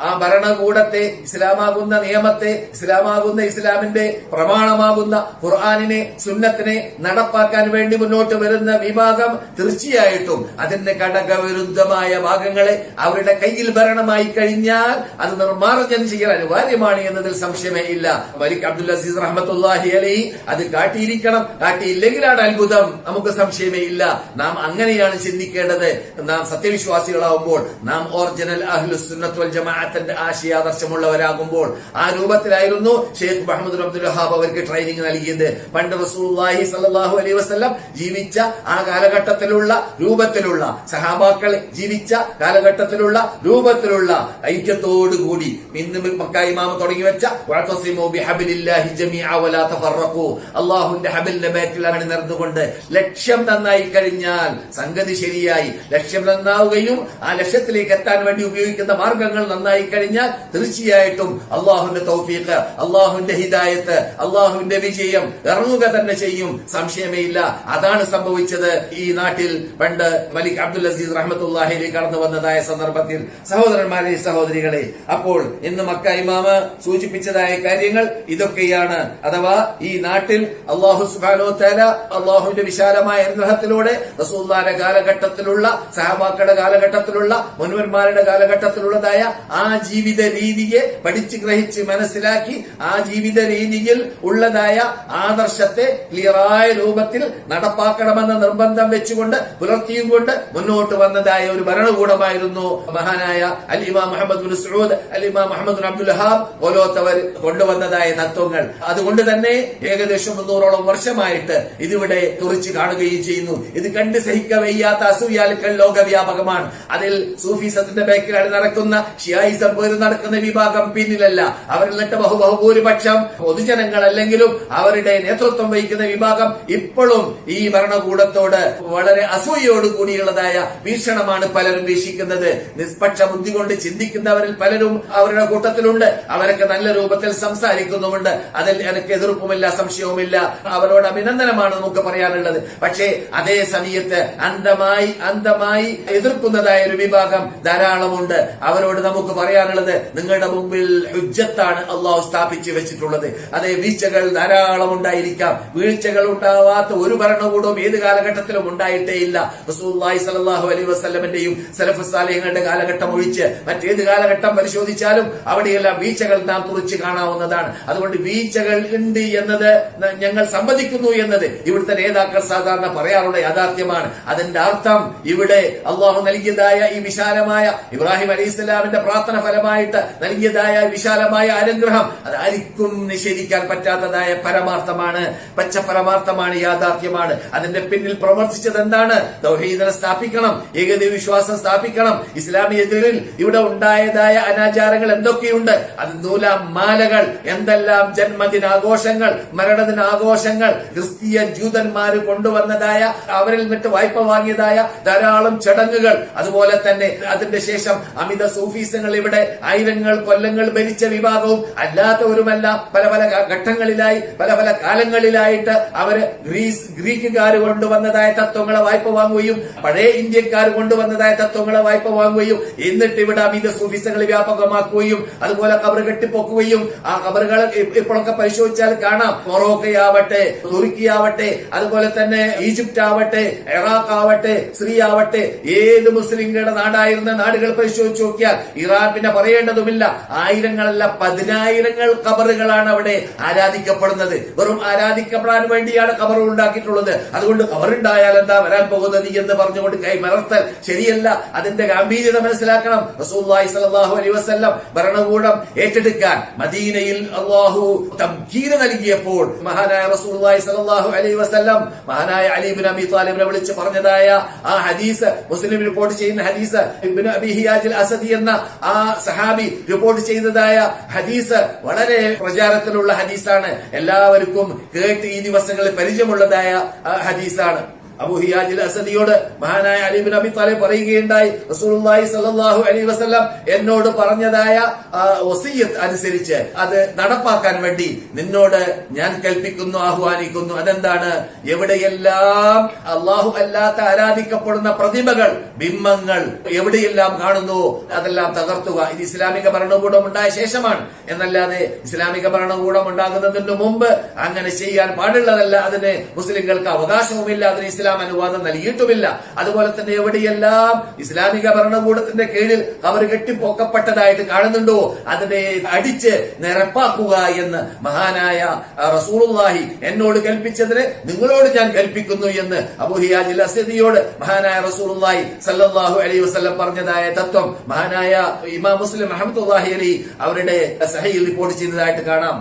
ആ ഭരണകൂടത്തെ, ഇസ്ലാമാകുന്ന നിയമത്തെ, ഇസ്ലാമിന്റെ പ്രമാണമാകുന്ന ഖുർആനിനെ, സുന്നത്തിനെ നടപ്പാക്കാൻ വേണ്ടി മുന്നോട്ട് വരുന്ന വിഭാഗം തീർച്ചയായിട്ടും അതിന്റെ ഘടകവിരുദ്ധമായ ഭാഗങ്ങളെ അവരുടെ കയ്യിൽ ഭരണമായി കഴിഞ്ഞാൽ അത് നിർമ്മാർജ്ജനം ചെയ്യാൻ അനിവാര്യമാണ് എന്നതിൽ സംശയമേ ഇല്ല. മലിക് അബ്ദുൽ അസീസ് റഹ്മത്തുള്ളാഹി അലൈഹി അത് കാട്ടിയിരിക്കണം. കാട്ടിയില്ലെങ്കിലാണ് അത്ഭുതം, നമുക്ക് സംശയമേ ഇല്ല. നാം അങ്ങനെയാണ് ചിന്തിക്കേണ്ടത്. നാം സത്യവിശ്വാസികളാവുമ്പോൾ, നാം ഒറിജിനൽ അഹ്ലുസ് സുന്നത്ത് വൽ ജമാഅത്തിന്റെ ആശയാദർശമുള്ളവരാകുമ്പോൾ ആ രൂപത്തിലായിരുന്നു ഷെയ്ഖ് മുഹമ്മദ് അബ്ദുൽ വഹാബ് അവർക്ക് ട്രെയിനിങ് നൽകിയത്. പണ്ട് റസൂലുള്ളാഹി സ്വല്ലല്ലാഹു അലൈഹി വസല്ലം ജീവിച്ച ആ കാലഘട്ടത്തിലുള്ള രൂപത്തിലുള്ള, സഹാബാക്കൾ ജീവിച്ച കാലഘട്ടത്തിലുള്ള രൂപത്തിലുള്ള ഐക്യത്തോടുകൂടി ഇന്ന് മക്ക ഇമാം തുടങ്ങി വെച്ച വഅതസിമു ബിഹബ്ലില്ലാഹി ജമീഅ വലാ തഫറഖു, അല്ലാഹുവിന്റെ ഹബലിന്റെ ബാക്കിലാണ് നടന്നുകൊണ്ട് ലക്ഷ്യം നന്നായി കഴിഞ്ഞാൽ സംഗതി ശരിയായി. ലക്ഷ്യം നന്നാവുകയും ആ ലക്ഷ്യത്തിലേക്ക് എത്താൻ വേണ്ടി ഉപയോഗിക്കുന്ന മാർഗങ്ങൾ നന്നായി കഴിഞ്ഞാൽ തീർച്ചയായിട്ടും അല്ലാഹുവിന്റെ തൗഫീഖ്, അല്ലാഹുവിന്റെ ഹിദായത്ത്, അല്ലാഹുവിന്റെ വിജയം ഇറങ്ങുക തന്നെ ചെയ്യും, സംശയമേ ഇല്ല. അതാണ് സംഭവിച്ചത് ഈ നാട്ടിൽ പണ്ട് മലിക് അബ്ദുൽ അസീസ് റഹ്മത്തുള്ളാഹി അലൈഹി കടന്നു വന്നതായ സന്ദർഭത്തിൽ. സഹോദരന്മാരെ, സഹോദരികളെ, അപ്പോൾ ഇന്ന് മക്ക ഇമാമ സൂചിപ്പിച്ചതായ കാര്യങ്ങൾ ഇതൊക്കെയാണ്. അഥവാ ഈ നാട്ടിൽ അല്ലാഹു സുബ്ഹാനഹു വ തആല അല്ലാഹുവിന്റെ വിശാലമായ അനുഗ്രഹത്തിലൂടെ റസൂലുള്ളാഹിയുടെ കാലഘട്ടത്തിലുള്ള, സഹാബാക്കളുടെ കാലഘട്ടത്തിലുള്ള, മുൻവന്മാരുടെ കാലഘട്ടത്തിലുള്ളതായ ആ ജീവിത രീതിയെ പഠിച്ച് ഗ്രഹിച്ച് മനസ്സിലാക്കി ആ ജീവിത രീതിയിൽ ഉള്ളതായ ആദർശത്തെ ക്ലിയറായ രൂപത്തിൽ നടപ്പാക്കണമെന്ന നിർബന്ധം വെച്ചുകൊണ്ട് പുലർത്തിയും കൊണ്ട് മുന്നോട്ട് വന്നതായ ഒരു ഭരണകൂടമായിരുന്നു മഹാനായ അൽ ഇമാം മുഹമ്മദ് ബിൻ സഊദ്, അൽ ഇമാം മുഹമ്മദ് ബിൻ അബ്ദുൽ വഹാബ് പോലത്തവർ കൊണ്ടുവന്നതായ തത്വങ്ങൾ. അതുകൊണ്ട് തന്നെ ഏകദേശം 300ഓളം വർഷമായിട്ട് ഇതിവിടെ തുറച്ചു കാണുകയും ചെയ്യുന്നു. ഇത് കണ്ട് സഹിക്കവയ്യാത്ത അസൂയാലുക്കൾ ലോകവ്യാപകമാണ്. അതിൽ സൂഫിസത്തിന്റെ ബാക്കിലാണ് നടക്കുന്ന ഷിയായിസം പേര് നടക്കുന്ന വിഭാഗം പിന്നിലല്ല. അവരിൽ നിന്നിട്ട് ബഹുഭൂരിപക്ഷം പൊതുജനങ്ങളല്ലെങ്കിലും അവരുടെ നേതൃത്വം വഹിക്കുന്ന വിഭാഗം ഇപ്പോഴും ഈ ഭരണകൂടത്തോട് വളരെ അസൂയയോടുകൂടിയുള്ളതായ വീക്ഷണമാണ് പലരും വീക്ഷിക്കുന്നത്. നിഷ്പക്ഷ ബുദ്ധി കൊണ്ട് ചിന്തിക്കുന്നവരിൽ പലരും അവരുടെ കൂട്ടത്തിലുണ്ട്. അവരൊക്കെ നല്ല രൂപത്തിൽ സംസാരിക്കുന്നുമുണ്ട്. അതിൽ എനിക്ക് എതിർപ്പുമില്ല, സംശയവുമില്ല. അവരോട് അഭിനന്ദനമാണ് നമുക്ക് പറയാനുള്ളത്. പക്ഷേ അതേ സമയത്ത് അന്ധമായി എതിർക്കുന്നതായ ഒരു വിഭാഗം ധാരാളമുണ്ട്. അവരോട് നമുക്ക് പറയാനുള്ളത്, നിങ്ങളുടെ മുമ്പിൽ ഹുജ്ജത്താണ് അള്ളാഹു സ്ഥാപിച്ചു വെച്ചിട്ടുള്ളത്. അതേ വീഴ്ചകൾ ധാരാളം ഉണ്ടായിരിക്കാം. വീഴ്ചകൾ ഉണ്ടാവാത്ത ഒരു ഭരണകൂടവും ഏത് കാലഘട്ടത്തിലും ഉണ്ടായിട്ടേ ഇല്ല. റസൂലുള്ളാഹി സ്വല്ലല്ലാഹു അലൈഹി വസല്ലമിന്റെയും സലഫ് സാലിഹീങ്ങളുടെ കാലഘട്ടം ഒഴിച്ച് മറ്റേത് കാലഘട്ടം പരിശോധിച്ചാലും അവിടെയെല്ലാം വീഴ്ചകൾ നാം തുറച്ചു കാണാവുന്നതാണ്. അതുകൊണ്ട് വീഴ്ചകൾ ഉണ്ട് എന്നത്, ഞങ്ങൾ സമ്മതിക്കുന്നു എന്നത് ഇവിടുത്തെ നേതാക്കൾ സാധാരണ പറയാറുള്ള യാഥാർത്ഥ്യമാണ്. അതിന്റെ അർത്ഥം ഇവിടെ അള്ളാഹു നൽകിയതായ ഈ വിശാലമായ ഇബ്രാഹിം അലൈഹിസ്സലാമിന്റെ പ്രാർത്ഥന ഫലമായിട്ട് നൽകിയതായ വിശാലമായ അനുഗ്രഹം അതായിരിക്കും നിഷേധിക്കാൻ പറ്റാത്തതായ പരമാർത്ഥമാണ്, പച്ച പരമാർത്ഥമാണ്, യാഥാർത്ഥ്യമാണ്. അതിന്റെ പിന്നിൽ പ്രവർത്തിച്ചത് എന്താണ്? തൗഹീദിനെ സ്ഥാപിക്കണം, ഏകദൈവ വിശ്വാസം സ്ഥാപിക്കണം. ഇസ്ലാമിയതയിൽ ഇവിടെ ഉണ്ടായതായ അനാചാരങ്ങൾ എന്തൊക്കെയുണ്ട്? അത് നൂലാമാലകൾ, എന്തെല്ലാം ജന്മദിനാഘോഷങ്ങൾ, മരണദിനാഘോഷങ്ങൾ, ക്രിസ്തീയ ജൂതന്മാര് കൊണ്ടുവന്നതായ, അവരിൽ നിന്നിട്ട് വായ്പ വാങ്ങിയതായ ധാരാളം ചടങ്ങുകൾ, അതുപോലെ തന്നെ അതിന്റെ ശേഷം അമിത സൂഫീസങ്ങൾ ഇവിടെ ആയിരങ്ങൾ കൊല്ലങ്ങൾ ഭരിച്ച വിഭാഗവും അല്ലാത്തവരുമല്ല പല പല ഘട്ടങ്ങളിലായി പല പല കാലങ്ങളിലായിട്ട് അവര് ഗ്രീക്കുകാർ കൊണ്ടുവന്നതായ തത്വങ്ങളെ വായ്പ വാങ്ങുകയും പഴയ ഇന്ത്യക്കാർ കൊണ്ടുവന്നതായ തത്വങ്ങളെ വായ്പ വാങ്ങുകയും എന്നിട്ട് ഇവിടെ അമിത സൂഫീസങ്ങൾ വ്യാപകമാക്കുകയും അതുപോലെ കബർ കെട്ടിപ്പൊക്കുകയും ആ ഖബറുകൾ ഇപ്പോഴൊക്കെ പരിശോധിച്ചാൽ കാണാം. മൊറോക്കയാവട്ടെ, തുർക്കിയാവട്ടെ, അതുപോലെ തന്നെ ഈജിപ്റ്റ് ആവട്ടെ, ഇറാഖ് ആവട്ടെ, സിറിയ ആവട്ടെ, ഏത് മുസ്ലിങ്ങളുടെ നാടായിരുന്ന നാടുകൾ പരിശോധിച്ച് നോക്കിയാൽ ഇറാൻ പിന്നെ പറയേണ്ടതുമില്ല. ആയിരങ്ങളല്ല, 10,000 ഖബറുകളാണ് അവിടെ ആരാധിക്കപ്പെടുന്നത്. വെറും ആരാധിക്കപ്പെടാൻ വേണ്ടിയാണ് ഖബറുകൾ ഉണ്ടാക്കിയിട്ടുള്ളത്. അതുകൊണ്ട് ഖബറുണ്ടായാൽ എന്താ വരാൻ പോകുന്നത് എന്ന് പറഞ്ഞുകൊണ്ട് കൈമലർത്തൽ ശരിയല്ല. അതിന്റെ ഗാംഭീര്യത മനസ്സിലാക്കണം. റസൂലുള്ളാഹി സ്വല്ലല്ലാഹു അലൈഹി വസല്ലം ഭരണകൂടം ഏറ്റെടുക്കാൻ മദീനയിൽ അല്ലാഹു തംകീന നൽകിയപ്പോൾ മഹാനായ റസൂലുള്ളാഹി സ്വല്ലല്ലാഹു അലൈഹി വസല്ലം മഹാനായ അലി ഇബ്നു അബീ ത്വാലിബിനെ വിളിച്ച് പറഞ്ഞതായ ആ ഹദീസ്, മുസ്ലിം റിപ്പോർട്ട് ചെയ്യുന്ന ഹദീസ്, ഇബ്നു അബീ ഹിയാജ് അസദി എന്ന ആ സഹാബി റിപ്പോർട്ട് ചെയ്തതായ ഹദീസ് വളരെ പ്രചാരത്തിലുള്ള ഹദീസാണ്. എല്ലാവർക്കും കേട്ട് ഈ ദിവസങ്ങളിൽ പരിചയമുള്ളതായ ഹദീസാണ്. അബൂ ഹിയാജിൽ അസദിയോട് മഹാനായ അലി ഇബ്നു അബീ ത്വാലിബ് പറയുകയുണ്ടായി, റസൂലുള്ളാഹി സ്വല്ലല്ലാഹു അലൈഹി വസല്ലം എന്നോട് പറഞ്ഞതായ വസിയ്യത്ത് അനുസരിച്ച് അത് നടപ്പാക്കാൻ വേണ്ടി നിന്നോട് ഞാൻ കൽപ്പിക്കുന്നു, ആഹ്വാനിക്കുന്നു. അതെന്താണ്? എവിടെയെല്ലാം അള്ളാഹു അല്ലാത്ത ആരാധിക്കപ്പെടുന്ന പ്രതിമകൾ, ബിംബങ്ങൾ എവിടെയെല്ലാം കാണുന്നു അതെല്ലാം തകർത്തുക. ഇത് ഇസ്ലാമിക ഭരണകൂടം ഉണ്ടായ ശേഷമാണ്. എന്നല്ലാതെ ഇസ്ലാമിക ഭരണകൂടം ഉണ്ടാകുന്നതിന് മുമ്പ് അങ്ങനെ ചെയ്യാൻ പാടുള്ളതല്ല. അതിന് മുസ്ലിങ്ങൾക്ക് അവകാശവുമില്ല. അതിന് ഇസ്ലാം അനുവാദം നൽകിയിട്ടുമില്ല. അതുപോലെ തന്നെ എവിടെയെല്ലാം ഇസ്ലാമിക ഭരണകൂടത്തിന്റെ കീഴിൽ അവർ കെട്ടിപ്പൊക്കപ്പെട്ടതായിട്ട് കാണുന്നുണ്ടോ അതിനെ അടിച്ച് നിരപ്പാക്കുക എന്ന് മഹാനായ റസൂലുള്ളാഹി എന്നോട് കൽപ്പിച്ചതിന് നിങ്ങളോട് ഞാൻ കൽപ്പിക്കുന്നു എന്ന് അബൂ ഹിയാജിൽ അസദിയോട് മഹാനായ റസൂലുള്ളാഹി സല്ലല്ലാഹു അലൈഹി വസല്ലം പറഞ്ഞതായ തത്വം മഹാനായ ഇമാം മുസ്ലിം റഹ്മത്തുള്ളാഹി അലൈഹി അവരുടെ സഹീഹ് റിപ്പോർട്ട് ചെയ്തതായിട്ട് കാണാം.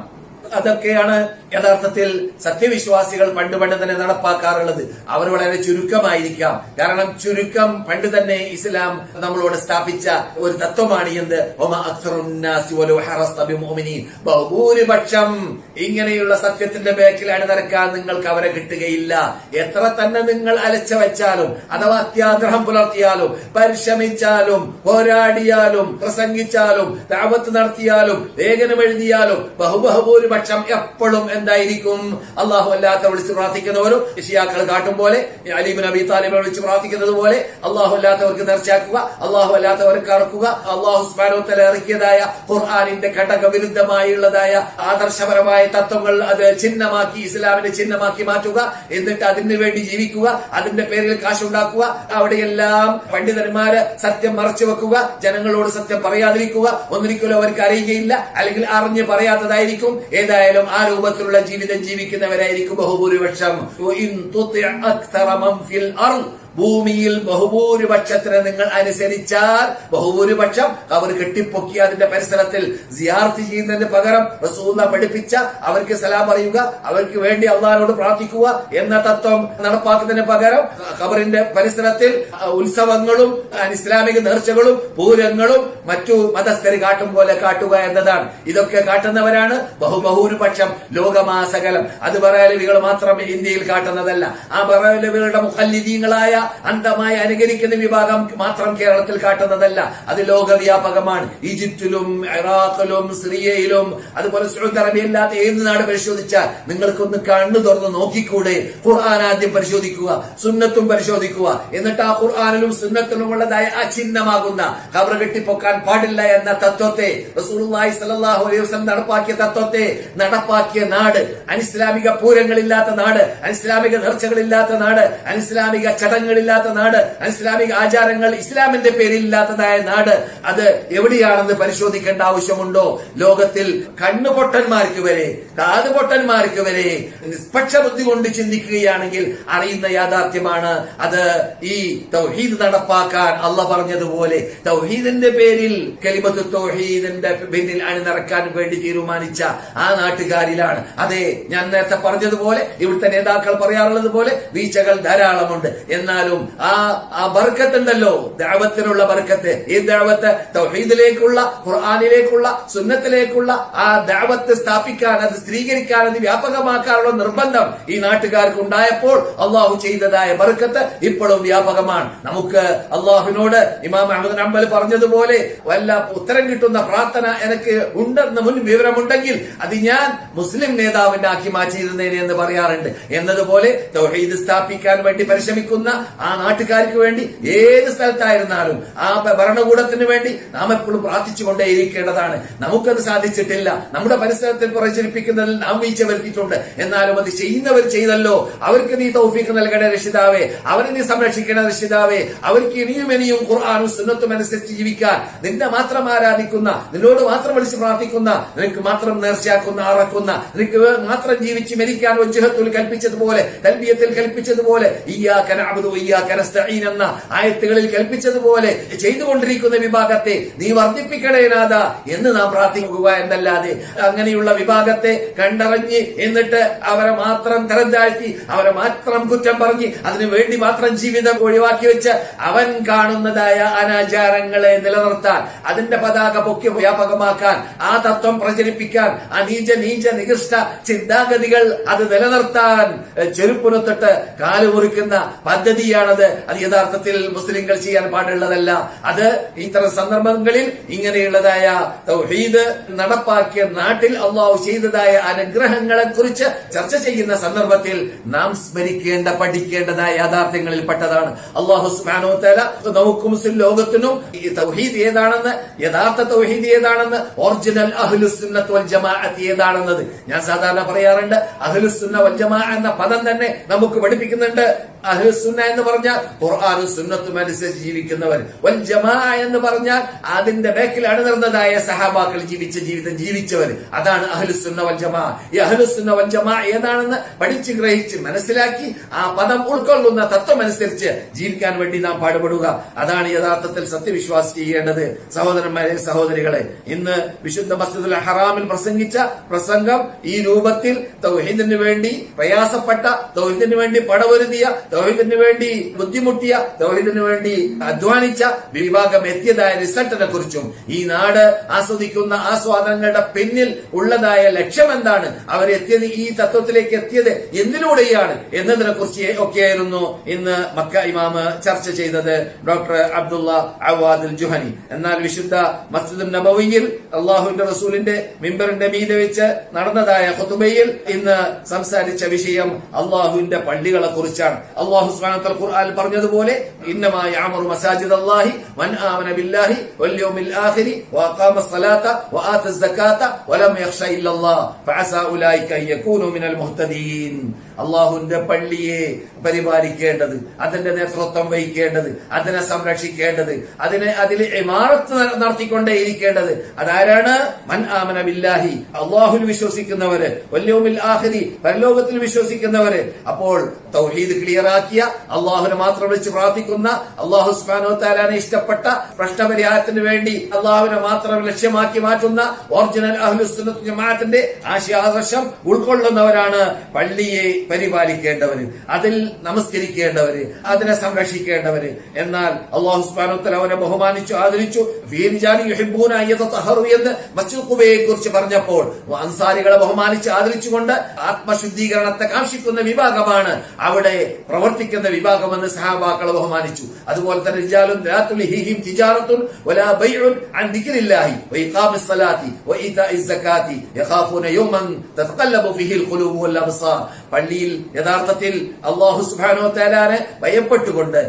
അതൊക്കെയാണ് യഥാർത്ഥത്തിൽ സത്യവിശ്വാസികൾ പണ്ട് തന്നെ നടപ്പാക്കാറുള്ളത്. അവർ വളരെ ചുരുക്കമായിരിക്കാം. കാരണം ചുരുക്കം പണ്ട് തന്നെ ഇസ്ലാം നമ്മളോട് സ്ഥാപിച്ച ഒരു തത്വമാണ്. എന്ത്? ബഹുഭൂരിപക്ഷം ഇങ്ങനെയുള്ള സത്യത്തിന്റെ ബേക്കിലാണ് നടക്കാൻ നിങ്ങൾക്ക് അവരെ കിട്ടുകയില്ല. എത്ര തന്നെ നിങ്ങൾ അലച്ച വെച്ചാലും അഥവാ അത്യാഗ്രഹം പുലർത്തിയാലും പരിശ്രമിച്ചാലും പോരാടിയാലും പ്രസംഗിച്ചാലും ദഅവത്ത് നടത്തിയാലും ലേഖനം എഴുതിയാലും ബഹുഭൂരിപക്ഷം എപ്പോഴും എന്തായിരിക്കും? അള്ളാഹു അല്ലാത്ത വിളിച്ച് പ്രാർത്ഥിക്കുന്നവരും ഷിയാക്കൾ കാട്ടും പോലെ, അലി ഇബ്നു അബീ ത്വാലിബിനെ വിളിച്ച് പ്രാർത്ഥിക്കുന്നത് പോലെ അള്ളാഹു അല്ലാത്തവർക്ക് നേർച്ചയാക്കുക, അള്ളാഹു അല്ലാത്തവർക്ക് അറക്കുക. അള്ളാഹു സുബ്ഹാനഹു വ തആല ഇറക്കിയതായ ഖുർആനിന്റെ ഘടകവിരുദ്ധമായുള്ളതായ ആദർശപരമായ തത്വങ്ങൾ അത് ചിഹ്നമാക്കി, ഇസ്ലാമിന്റെ ചിഹ്നമാക്കി മാറ്റുക. എന്നിട്ട് അതിനു വേണ്ടി ജീവിക്കുക, അതിന്റെ പേരിൽ കാശുണ്ടാക്കുക. അവിടെയെല്ലാം പണ്ഡിതന്മാര് സത്യം മറച്ചു വെക്കുക, ജനങ്ങളോട് സത്യം പറയാതിരിക്കുക. ഒന്നിരിക്കലും അവർക്ക് അറിയുകയില്ല, അല്ലെങ്കിൽ അറിഞ്ഞ് പറയാത്തതായിരിക്കും. ഏതായാലും ആ രൂപത്തിലുള്ള ജീവിതം ജീവിക്കുന്നവരായിരിക്കും ബഹുഭൂരിപക്ഷം. ഭൂമിയിൽ ബഹുഭൂരിപക്ഷത്തിന് നിങ്ങൾ അനുസരിച്ചാൽ ബഹുഭൂരിപക്ഷം അവർ കെട്ടിപ്പൊക്കി അതിന്റെ പരിസരത്തിൽ സിയാറത്ത് ചെയ്യുന്നതിന് പകരം റസൂലുള്ളാഹി പഠിപ്പിച്ച അവർക്ക് സലാം പറയുക, അവർക്ക് വേണ്ടി അള്ളാഹുവോട് പ്രാർത്ഥിക്കുക എന്ന തത്വം നടപ്പാക്കുന്നതിന് പകരം ഖബറിന്റെ പരിസരത്തിൽ ഉത്സവങ്ങളും ഇസ്ലാമിക നേർച്ചകളും പൂരങ്ങളും മറ്റു മതസ്ഥര് കാട്ടും പോലെ കാട്ടുക എന്നതാണ്. ഇതൊക്കെ കാട്ടുന്നവരാണ് ബഹുഭൂരിപക്ഷം ലോകമാസകലം. അത് ബറേലവികൾ മാത്രം ഇന്ത്യയിൽ കാട്ടുന്നതല്ല. ആ ബറേലവികളുടെ മുഖല്ലിദീങ്ങളായ അന്ധമായി അനുകരിക്കുന്ന വിഭാഗം മാത്രം കേരളത്തിൽ കാട്ടുന്നതല്ല. അത് ലോകവ്യാപകമാണ്. ഈജിപ്തിലും ഇറാഖിലും സിറിയയിലും അതുപോലെ സൗദി അറേബ്യയില്ലാത്ത ഏത് നാട് പരിശോധിച്ചാൽ നിങ്ങൾക്കൊന്ന് കണ്ണു തുറന്ന് നോക്കിക്കൂടെ? ഖുർആൻ ആദ്യം പരിശോധിക്കുക, സുന്നത്തും പരിശോധിക്കുക. എന്നിട്ട് ആ ഖുർആനിലും സുന്നത്തിലും ഉള്ളതായ അചിഹ്നമാകുന്ന ഖബർ കെട്ടിപ്പൊക്കാൻ പാടില്ല എന്ന തത്വത്തെ റസൂലുള്ളാഹി സ്വല്ലല്ലാഹു അലൈഹി വസല്ലം നടപ്പാക്കിയ തത്വത്തെ നടപ്പാക്കിയ നാട്, അനിസ്ലാമിക പൂരങ്ങളില്ലാത്ത നാട്, അനിസ്ലാമിക നേർച്ചകളില്ലാത്ത നാട്, അനിസ്ലാമിക ചടങ്ങുകളില്ലാത്ത നാട്, അനിസ്ലാമിക ആചാരങ്ങൾ ഇസ്ലാമിന്റെ പേരില്ലാത്തതായ നാട്, അത് എവിടെയാണെന്ന് പരിശോധിക്കേണ്ട ആവശ്യമുണ്ടോ? ലോകത്തിൽ കണ്ണുപൊട്ടന്മാർക്ക് വരെ കാതുപൊട്ടന്മാർക്ക് വരെ നിഷ്പക്ഷ ബുദ്ധി കൊണ്ട് ചിന്തിക്കുകയാണെങ്കിൽ അറിയുന്ന യാഥാർത്ഥ്യമാണ്. അത് ഈ തൗഹീദ് നടപ്പാക്കാൻ അള്ളാഹ് പറഞ്ഞതുപോലെ തൗഹീദിന്റെ പേരിൽ കലിമത്തു തൗഹീദിന്റെ പിന്നിൽ അണിനിറക്കാൻ വേണ്ടി തീരുമാനിച്ച ആ നാട്ടുകാരിലാണ്. അതെ, ഞാൻ നേരത്തെ പറഞ്ഞതുപോലെ ഇവിടുത്തെ നേതാക്കൾ പറയാറുള്ളത് പോലെ വീഴ്ചകൾ ധാരാളമുണ്ട്. എന്നാലും ആ ബർക്കത്തുണ്ടല്ലോ, ദഅവത്തിനുള്ള ബർക്കത്ത്. ഈ ദഅവത്ത് തൗഹീദിലേക്കുള്ള, ഖുർആനിലേക്കുള്ള, സുന്നത്തിലേക്കുള്ള ആ ദഅവത്ത് സ്ഥാപിക്കാൻ, അത് സ്ഥിരീകരിക്കാൻ, അത് വ്യാപകമാക്കാനുള്ള നിർബന്ധം ഈ നാട്ടുകാർക്ക് ഉണ്ടായപ്പോൾ അള്ളാഹു ചെയ്തതായ ബർക്കത്ത് ഇപ്പോഴും വ്യാപകമാണ്. നമുക്ക് അള്ളാഹുവിനോട് ഇമാം അഹ്മദ് ബിൻ ഹംബൽ പറഞ്ഞതുപോലെ വല്ല ഉത്തരം കിട്ടുന്ന പ്രാർത്ഥന എനിക്ക് ഉണ്ടെന്ന് മുൻ വിവരമുണ്ടെങ്കിൽ അത് ഞാൻ മുസ്ലിം നേതാവിന്റെ ആക്കി മാറ്റിയിരുന്നേനെ എന്ന് പറയാറുണ്ട്. എന്നതുപോലെ തൗഹീദ് സ്ഥാപിക്കാൻ വേണ്ടി പരിശ്രമിക്കുന്ന ആ നാട്ടുകാർക്ക് വേണ്ടി ഏത് സ്ഥലത്തായിരുന്നാലും ആ ഭരണകൂടത്തിന് വേണ്ടി നാം എപ്പോഴും പ്രാർത്ഥിച്ചുകൊണ്ടേയിരിക്കേണ്ടതാണ്. നമുക്കത് സാധിച്ചിട്ടില്ല, നമ്മുടെ പരിസരത്തിൽ പ്രചരിപ്പിക്കുന്നതിൽ നാം വീഴ്ച വരുത്തിയിട്ടുണ്ട്. എന്നാലും അത് ചെയ്യുന്നവർ ചെയ്തല്ലോ, അവർക്ക് നീ തൗഫീഖ് നൽകണേ രക്ഷിതാവേ, അവരെ നീ സംരക്ഷിക്കണേ രക്ഷിതാവേ. അവർക്ക് ഇനിയും ഖുർആനും സുന്നത്തും അനുസരിച്ച് ജീവിക്കാൻ, നിന്നെ മാത്രം ആരാധിക്കുന്ന, നിന്നോട് മാത്രം വിളിച്ച് പ്രാർത്ഥിക്കുന്ന, നിനക്ക് മാത്രം നേർച്ചയാക്കുന്ന അറക്കുന്ന, നിനക്ക് മാത്രം ജീവിച്ച് മരിക്കാൻ വജ്ഹത്തുൽ കൽപ്പിച്ചതുപോലെ, തൽബിയത്തിൽ കൽപ്പിച്ചതുപോലെ, ഇയ്യാക നഅ്ബുദു വഇയ്യാക നസ്തഈൻ എന്ന ആയത്തുകളിൽ കൽപ്പിച്ചതുപോലെ ചെയ്തുകൊണ്ടിരിക്കുന്ന വിഭാഗത്തെ നീ വർദ്ധിപ്പിക്കണേ നാഥ എന്ന് നാം പ്രാർത്ഥിക്കുക എന്നല്ലാതെ അങ്ങനെയുള്ള വിഭാഗത്തെ കണ്ടറിഞ്ഞ് എന്നിട്ട് അവരെ മാത്രം തരം താഴ്ത്തി, അവരെ മാത്രം കുറ്റം പറഞ്ഞ് അതിനു വേണ്ടി മാത്രം ജീവിതം ഒഴിവാക്കി വെച്ച് അവൻ കാണുന്നതായ അനാചാരങ്ങളെ നിലനിർത്താൻ, അതിന്റെ പതാക പൊക്കി വ്യാപകമാക്കാൻ, ആ തത്വം പ്രചരിപ്പിക്കാൻ, ആ നീച നികൃഷ്ട ചിന്താഗതികൾ അത് നിലനിർത്താൻ ചെരുപ്പുറത്തിട്ട് കാലുമുറിക്കുന്ന പദ്ധതിയാണത്. അത് യഥാർത്ഥത്തിൽ മുസ്ലിങ്ങൾ ചെയ്യാൻ പാടുള്ളതല്ല. അത് ഇത്തരം സന്ദർഭങ്ങളിൽ ഇങ്ങനെയുള്ളതായ തൗഹീദ് നടപ്പാക്കിയ നാട്ടിൽ അള്ളാഹു ചെയ്തതായ അനുഗ്രഹങ്ങളെ കുറിച്ച് ചർച്ച ചെയ്യുന്ന സന്ദർഭത്തിൽ നാം സ്മരിക്കേണ്ട, പഠിക്കേണ്ടതായ യാഥാർത്ഥ്യങ്ങളിൽ പെട്ടതാണ്. അള്ളാഹു സുബ്ഹാനഹു വ തആല നമുക്കും ലോകത്തിനും ഈ തൗഹീദ് ഏതാണെന്ന്, യഥാർത്ഥ തൗഹീദ് ഏതാണെന്ന്, ഒറിജിനൽ അഹ്ലുസ് സുന്നത്ത് വൽ ജമാഅത്ത് ഏതാണെന്നത് ഞാൻ സാധാരണ പറയാറുണ്ട്. അഹ്ലുസ് സുന്ന വൽ ജമാഅ എന്ന പദം തന്നെ നമുക്ക് പഠിപ്പിക്കുന്നുണ്ട്. അഹ്ലുസ് സുന്ന എന്ന് പറഞ്ഞാൽ ഖുർആനും സുന്നത്തും അനുസരിച്ച് ജീവിക്കുന്നവർ, വൽ ജമാഅ എന്ന് പറഞ്ഞാൽ അതിന്റെ ബേക്കിൽ അണിനിർന്നതായ സഹാബാക്കൾ ജീവിച്ച ജീവിതം ജീവിച്ചവർ, അതാണ് അഹ്ലുസ് സുന്ന വൽ ജമാഅ. ഈ അഹ്ലുസ് സുന്ന വൽ ജമാഅ ഏതാണെന്ന് പഠിച്ച് ഗ്രഹിച്ച് മനസ്സിലാക്കി ആ പദം ഉൾക്കൊള്ളുന്ന തത്വം അനുസരിച്ച് ജീവിക്കാൻ വേണ്ടി നാം പാടുപെടുക. അതാണ് യഥാർത്ഥത്തിൽ സത്യവിശ്വാസി ചെയ്യേണ്ടത്. സഹോദരന്മാരെ, സഹോദരികളെ, ഇന്ന് വിശുദ്ധ മസ്ജിദുൽ ഹറാമിൽ പ്രസംഗിച്ച പ്രസംഗം ഈ രൂപത്തിൽ തൗഹീദിന് വേണ്ടി പ്രയാസപ്പെട്ട, തൗഹീദിന് വേണ്ടി പടവരുതിയ, തൗഹീദിന് വേണ്ടി ബുദ്ധിമുട്ടിയ, തൗഹീദിന് വേണ്ടി അധ്വാനിച്ച വിഭാഗം എത്തിയതായ റിസൾട്ടിനെ കുറിച്ചും ഈ നാട് ആസ്വദിക്കുന്ന ആസ്വാദനങ്ങളുടെ പിന്നിൽ ഉള്ളതായ ലക്ഷ്യം എന്താണ്, അവരെത്തിയത് ഈ തത്വത്തിലേക്ക് എത്തിയത് എന്തിലൂടെയാണ് എന്നതിനെ കുറിച്ച് ഒക്കെയായിരുന്നു ഇന്ന് മക്ക ഇമാമ് ചർച്ച ചെയ്തത് ഡോക്ടർ അബ്ദുള്ള അവാദുൽ ജുഹനി. എന്നാൽ വിശുദ്ധ മസ്ജിദുൻ നബവിയിൽ അള്ളാഹുവിന്റെ റസൂലിന്റെ മിമ്പറിന്റെ മീതെ വെച്ച് നടന്നതായ ഖുതുബയിൽ ഇന്ന് സംസാരിച്ച വിഷയം അള്ളാഹുവിന്റെ പള്ളികളെ കുറിച്ചാണ്. അള്ളാഹു സുബ്ഹാനഹു വ തആല ഖുർആനിൽ പറഞ്ഞതുപോലെ ഇന്നമാ യഅമുറു മസാജിദല്ലാഹി മൻ ആമന ബില്ലാഹി വൽ യൗമിൽ ആഖിരി വഅഖാമ സ്സലാത വആത സകാത വലം യഖ്ശ ഇല്ലല്ലാഹ് ഫഅസാ ഉലൈക യകൂനു മിനൽ മുഹ്തദീൻ. അള്ളാഹുവിന്റെ പള്ളിയെ പരിപാലിക്കേണ്ടത്, അതിന്റെ നേതൃത്വം വഹിക്കേണ്ടത്, അതിനെ സംരക്ഷിക്കേണ്ടത്, അതിൽ ഇമാറത്ത് നടത്തിക്കൊണ്ടേയിരിക്കേണ്ടത് അതാരാണ്? മൻ ആമന ബില്ലാഹി, അള്ളാഹുവിൽ വിശ്വസിക്കുന്നവര്, വൽ യൗമിൽ ആഖിരി, പരലോകത്തിൽ വിശ്വസിക്കുന്നവര്. അപ്പോൾ തൗഹീദ് ക്ലിയറാക്കിയ, അള്ളാഹുവിനെ മാത്രം വിളിച്ച് പ്രാർത്ഥിക്കുന്ന, അള്ളാഹു സുബ്ഹാനഹു വ തആലയെ ഇഷ്ടപ്പെട്ട പ്രശ്നപരിഹാരത്തിന് വേണ്ടി അള്ളാഹുവിനെ മാത്രം ലക്ഷ്യമാക്കി മാറ്റുന്ന ഒറിജിനൽ അഹ്ലുസ് സുന്നത്ത് ജമാഅത്തിന്റെ ആശയാദർശം ഉൾക്കൊള്ളുന്നവരാണ് പള്ളിയെ പരിപാലിക്കേണ്ടവര്, അതിൽ നമസ്കരിക്കേണ്ടവര്, അതിനെ സംരക്ഷിക്കേണ്ടവര്. എന്നാൽ അല്ലാഹു സുബ്ഹാനഹു വ തആല അവനെ ബഹുമാനിച്ചു, ആദരിച്ചു. എന്ന് മസ്ജിദ് ഖുബയെ കുറിച്ച് പറഞ്ഞപ്പോൾ അൻസാരികളെ ബഹുമാനിച്ച് ആദരിച്ചുകൊണ്ട് ആത്മശുദ്ധീകരണത്തെ കാക്ഷിക്കുന്ന വിഭാഗമാണ് അവിടെ പ്രവർത്തിക്കുന്ന വിഭാഗമെന്ന് സഹാബാക്കളെ ബഹുമാനിച്ചു. അതുപോലെ തന്നെ റിജാലുൻ ലാ തുൽഹിഹിം തിജാറത്തുൻ വലാ ബൈഉൻ അൻ ദിക്രില്ലാഹി വഇഖാമിസ് സലാത്തി വഇതാഇസ് സകാത്തി യഖാഫൂന യൗമൻ തതഖല്ലബു ഫീഹിൽ ഖുലൂബു വൽ അബ്സാർ. പള്ളിയിൽ യഥാർത്ഥത്തിൽ അല്ലാഹു സുബ്ഹാനഹു വ തആലയെ ഭയപ്പെട്ടുകൊണ്ട്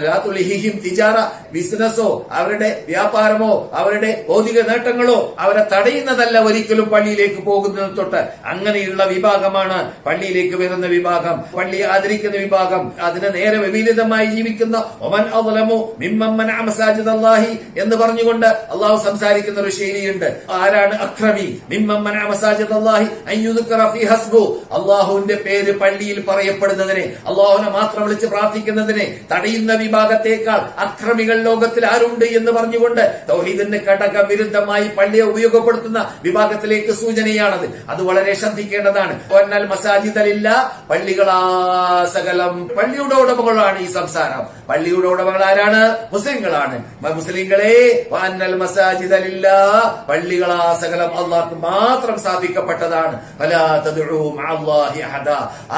ലാ തുൽഹിഹിം തിജാറ, ബിസിനസ്സോ അവരുടെ വ്യാപാരമോ അവരുടെ ഭൗതിക നേട്ടങ്ങളോ അവരെ തടയുന്നതല്ല ഒരിക്കലും പള്ളിയിലേക്ക് പോകുന്നത് തൊട്ട്. അങ്ങനെയുള്ള വിഭാഗമാണ് പള്ളിയിലേക്ക് വരുന്ന വിഭാഗം, പള്ളിയെ ആദരിക്കുന്ന വിഭാഗം, അതിനെ നേരെ വിപരീതമായി ജീവിക്കുന്ന ഒമൻ അദ്ലമു മിമ്മൻ മനഅ മസാജിദല്ലാഹി എന്ന് പറഞ്ഞുകൊണ്ട് അള്ളാഹു സംസാരിക്കുന്ന ഒരു ശൈലിയുണ്ട്. ആരാണ് അക്രമി? മിമ്മൻ മനഅ മസാജിദല്ലാഹി അൻ യുദ്കറ ഫീ ഹസ്ബു, അള്ളാഹുവിന്റെ പേര് പള്ളിയിൽ പറയപ്പെടുന്നതിനെ, അള്ളാഹുവിനെ മാത്രം വിളിച്ച് പ്രാർത്ഥിക്കുന്നതിനെ തടയുന്ന വിഭാഗത്തേക്കാൾ അക്രമികൾ ലോകത്തിൽ ആരുണ്ട് എന്ന് പറഞ്ഞുകൊണ്ട് തൗഹീദിന് ഘടക വിരുദ്ധമായി പള്ളിയെ ഉപയോഗപ്പെടുത്തുന്ന വിഭാഗത്തിലേക്ക് സൂചനയാണത്. അത് വളരെ ശ്രദ്ധിക്കേണ്ടതാണ്. വന്നൽ മസാജിദലില്ല, പള്ളികളാ സകലം, പള്ളിയുടെ ഉടമകളാണ് ഈ സംസാരം. പള്ളിയുടെ ഉടമകൾ ആരാണ്? മുസ്ലിങ്ങളാണ്. മുസ്ലിങ്ങളെ വന്നൽ മസാജിദലില്ല, പള്ളികളാ സകലം അള്ളാഹ്ക്ക് മാത്രം സ്ഥാപിക്കപ്പെട്ടതാണ്. ഫലാ തദ്ഉ മഅല്ലാഹി അഹദ,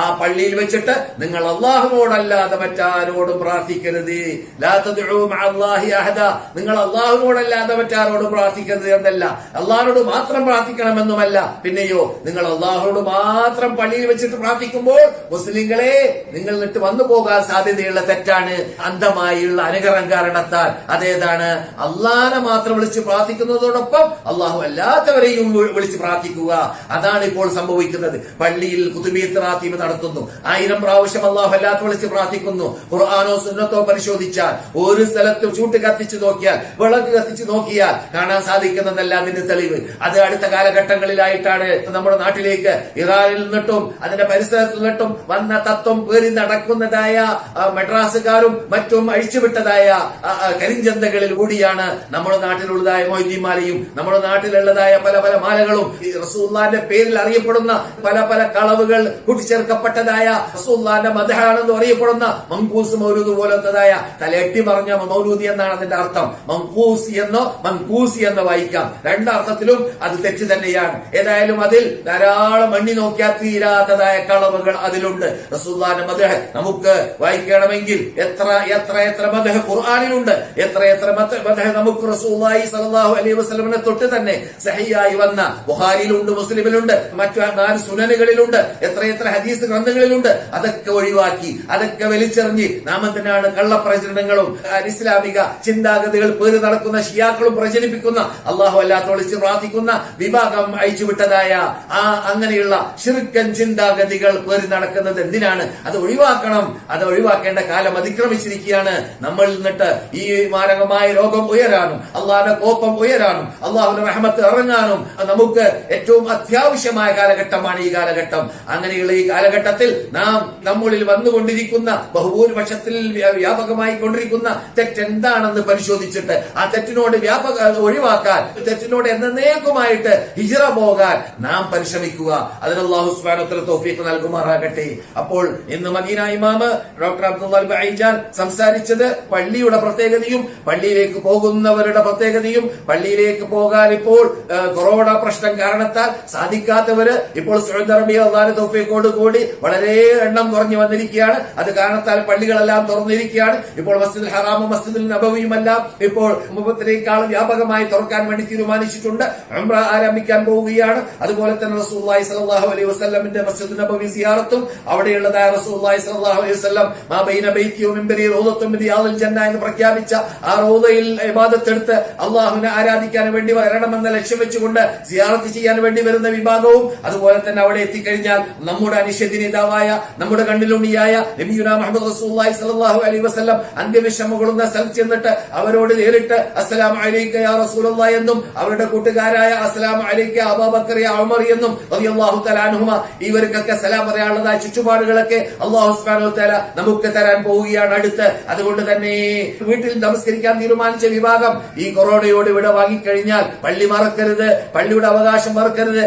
ആ പള്ളിയിൽ വെച്ചിട്ട് നിങ്ങൾ അള്ളാഹുവോടല്ലാതെ മറ്റാരോടും പ്രാർത്ഥിക്കരുത്. ലാ തദ്ഉ മഅല്ലാഹി അഹദ, നിങ്ങൾ അള്ളാഹുവോടല്ലാതെ മറ്റാരോടും പ്രാർത്ഥിക്കരുത് എന്നല്ല, അള്ളാഹുവോട് മാത്രം പ്രാർത്ഥിക്കണമെന്നുമല്ല. പിന്നെയോ നിങ്ങൾ അള്ളാഹുവോട് മാത്രം പള്ളിയിൽ വെച്ചിട്ട് പ്രാർത്ഥിക്കുമ്പോൾ മുസ്ലിങ്ങളെ നിങ്ങൾ വന്നു പോകാൻ സാധ്യതയുള്ള തെറ്റാണ്. അന്ധമായുള്ള അനുകരണം കാരണത്താൽ അതേതാണ് അള്ളാഹനെ മാത്രം വിളിച്ച് പ്രാർത്ഥിക്കുന്നതോടൊപ്പം അള്ളാഹു അല്ലാത്തവരെയും വിളിച്ച് പ്രാർത്ഥിക്കുക. അതാണ് ഇപ്പോൾ സംഭവിക്കുന്നത്. പള്ളിയിൽ ഖുതുബിയത്ത് റാത്തീബ് നടത്തുന്നു, 1000 പ്രാവശ്യം അള്ളാഹു അല്ലാത്ത വിളിച്ച് പ്രാർത്ഥിക്കുന്നു. ഖുർആനോ സുന്നത്തോ പരിശോധിച്ചാൽ, ഒരു സ്ഥലത്ത് ചൂട്ട് കത്തിച്ചു നോക്കിയാൽ, വിളക്ക് കത്തിച്ചു നോക്കിയാൽ കാണാൻ സാധിക്കുന്നതല്ല അതിന്റെ തെളിവ്. അത് അടുത്ത കാലഘട്ടങ്ങളിലായിട്ടാണ് നമ്മുടെ നാട്ടിലേക്ക് ഇറാനിൽ നിന്നിട്ടും അതിന്റെ പരിസരത്തു നിന്നിട്ടും വന്ന തത്വം പേറി നടക്കുന്നതായ മദ്രാസുകാരും മറ്റും അഴിച്ചുവിട്ടതായ കരിഞ്ചന്തകളിൽ കൂടിയാണ് നമ്മുടെ നാട്ടിലുള്ളതായ മൊയ്തീമാലയും നമ്മുടെ നാട്ടിലുള്ളതായ പല പല മാലകളും റസൂലുള്ളാഹിന്റെ പേരിൽ അറിയപ്പെടുന്ന പല പല കളവുകൾ കൂട്ടിച്ചേർക്കപ്പെട്ടതായ റസൂലുള്ളാഹിന്റെ മദ്ഹാണെന്ന് അറിയപ്പെടുന്ന മങ്കൂസ് മൗലൂദ് പോലത്തതായ തലയെട്ടി പറഞ്ഞ മൗലൂദി എന്നാണ് അതിന്റെ അർത്ഥം. മങ്കൂസ് എന്നോ മങ്കൂസി എന്നോ വായിക്കാം. രണ്ടർത്ഥത്തിലും അത് തെറ്റ് തന്നെയാണ്. ഏതായാലും അതിൽ ധാരാളം എണ്ണി നോക്കിയാൽ തീരാത്തതായ കളവുകൾ അതിലുണ്ട്. റസൂലുള്ളാഹിന്റെ മദ്ഹ് നമുക്ക് വായിക്കണമെങ്കിൽ എത്ര എത്ര എത്ര മദ്ഹ് ഖുർആനിലുണ്ട്, എത്ര എത്ര മദ്ഹ് നമുക്ക് റസൂലുള്ളാഹി സ്വല്ലല്ലാഹു അലൈഹി വസല്ലമയെ തൊട്ട് തന്നെ സഹിയായി വന്ന ബുഖാരിയിലുണ്ട്, മുസ്ലിമിലുണ്ട്, മറ്റു 4 സുനനുകളിലുണ്ട്, എത്ര എത്ര ഹദീസ് ഗ്രന്ഥങ്ങളിലുണ്ട്. അതൊക്കെ ഒഴിവാക്കി, അതൊക്കെ വലിച്ചെറിഞ്ഞ് നാം എന്തിനാണ് കള്ളപ്രചരണങ്ങളും ഇസ്ലാമിക ചിന്താഗതികൾ പേര് നടക്കുന്ന ഷിയാക്കളും പ്രചരിപ്പിക്കുന്ന അള്ളാഹു അല്ലാത്ത വിളിച്ച് പ്രാർത്ഥിക്കുന്ന വിഭാഗം അയച്ചുവിട്ടതായ അങ്ങനെയുള്ള ശിർക്കൻ ചിന്താഗതികൾ പേര് നടക്കുന്നത് എന്തിനാണ്? അത് ഒഴിവാക്കണം. അത് ഒഴിവാക്കേണ്ട കാലം അതിക്രമിച്ചിരിക്കുകയാണ്. നമ്മൾ നിന്നിട്ട് ഈ മാരകമായ രോഗം ഉയരാനും അള്ളാഹുന്റെ കോപം ഉയരാനും അള്ളാഹുന്റെ റഹ്മത്ത് ഇറങ്ങാനും നമുക്ക് ഏറ്റവും അത്യാവശ്യമായ കാലഘട്ടമാണ് ഈ കാലഘട്ടം. അങ്ങനെയുള്ള ഈ കാലഘട്ടത്തിൽ നാം നമ്മളിൽ വന്നുകൊണ്ടിരിക്കുന്ന ബഹുഭൂരിപക്ഷത്തിൽ വ്യാപകമായി കൊണ്ടിരിക്കുന്ന തെറ്റെന്താണെന്ന് പരിശോധിച്ചിട്ട് ആ തെറ്റിനോട് ഒഴിവാക്കാൻ, തെറ്റിനോട് എന്നേക്കുമായിട്ട് ഹിജ്റ പോകാൻ നാം പരിശ്രമിക്കുക. അതിന് അല്ലാഹു സുബ്ഹാനഹു വ തആല തൗഫീഖ് നൽകുമാറാകട്ടെ. അപ്പോൾ ഇന്ന് മദീന ഇമാം ഡോക്ടർ അബ്ദുല്ലാഹ് ബൈജാൻ സംസാരിച്ചത് പള്ളിയുടെ പ്രത്യേകതയും പള്ളിയിലേക്ക് പോകുന്നവരുടെ പ്രത്യേകതയും, പള്ളിയിലേക്ക് പോകാൻ ഇപ്പോൾ കൊറോണ പ്രശ്നം കാരണത്താൽ സാധിക്കാത്തവര് ഇപ്പോൾ സൗദി അറേബ്യ അല്ലാഹുവിന്റെ തൗഫീഖോട് കൂടി വളരെ എണ്ണം കുറഞ്ഞു വന്നിരിക്കുകയാണ്. അത് കാരണത്താൽ പള്ളികളെല്ലാം തുറന്നിരിക്കുകയാണ്. ഇപ്പോൾ മസ്ജിദുൽ ഹറാമും മസ്ജിദുൽ നബവിയും എല്ലാം ഇപ്പോൾ മുമ്പത്തേക്കാൾ വ്യാപകമായി തുറക്കാൻ വേണ്ടി തീരുമാനിച്ചിട്ടുണ്ട്. ഉംറ ആരംഭിക്കാൻ പോവുകയാണ്. അതുപോലെ തന്നെ റസൂലുള്ളാഹി സ്വല്ലല്ലാഹു അലൈഹി വസല്ലമിന്റെ മസ്ജിദുൽ നബവി സിയാറത്തും അവിടെയുള്ളതായ റസൂലുള്ളാഹി സ്വല്ലല്ലാഹു അലൈഹി വസല്ലം മാ ബൈന ബൈതി വ മിൻബരി റൗദത്തുൻ മിൻ റിയാദിൽ ജന്ന എന്ന് പ്രഖ്യാപിച്ച ആ റൗദയിൽ ഇബാദത്ത് എടുത്ത് അല്ലാഹുവിനെ ആരാധിക്കാൻ വേണ്ടി വരണമെന്ന ലക്ഷ്യം വെച്ചുകൊണ്ട് സിയാറത്ത് ചെയ്യാൻ വേണ്ടി വരുന്ന വിഭാഗവും, അതുപോലെ തന്നെ അവിടെ എത്തിക്കഴിഞ്ഞാൽ നമ്മുടെ അനിശ്ചിതനിതാവായ നമ്മുടെ കണ്ണിലുണ്ണിയായ നബിയുനാ മുഹമ്മദ് റസൂലുള്ളാഹി സ്വല്ലല്ലാഹു അലൈഹി വസല്ലം അന്ത്യവിശ്രമം കൊള്ളുന്ന സ്ഥലത്ത് ചെന്നിട്ട് അവരോട് നേരിട്ട് അസ്സലാമു അലൈക യാ റസൂലുള്ളാഹി എന്നും അവരുടെ കൂട്ടുകാരായ അസ്സലാമു അലൈക അബൂബക്കർ യാ ഉമർ എന്നും റളിയല്ലാഹു തആല അൻഹുമ ഇവർക്കൊക്കെ സലാം പറയാനുള്ളതായ ചുറ്റുപാടുകളൊക്കെ അല്ലാഹു സുബ്ഹാനഹു വ തആല നമുക്ക് തരാൻ പോവുകയാണ് അടുത്ത്. അതുകൊണ്ട് തന്നെ വീട്ടിൽ നമസ്കരിക്കാൻ തീരുമാനിച്ച വിഭാഗം ഈ കൊറോണയോട് വിട വാങ്ങിക്കഴിഞ്ഞാൽ പള്ളി മറക്കരുത്, പള്ളിയുടെ അവകാശം മറക്കരുത്,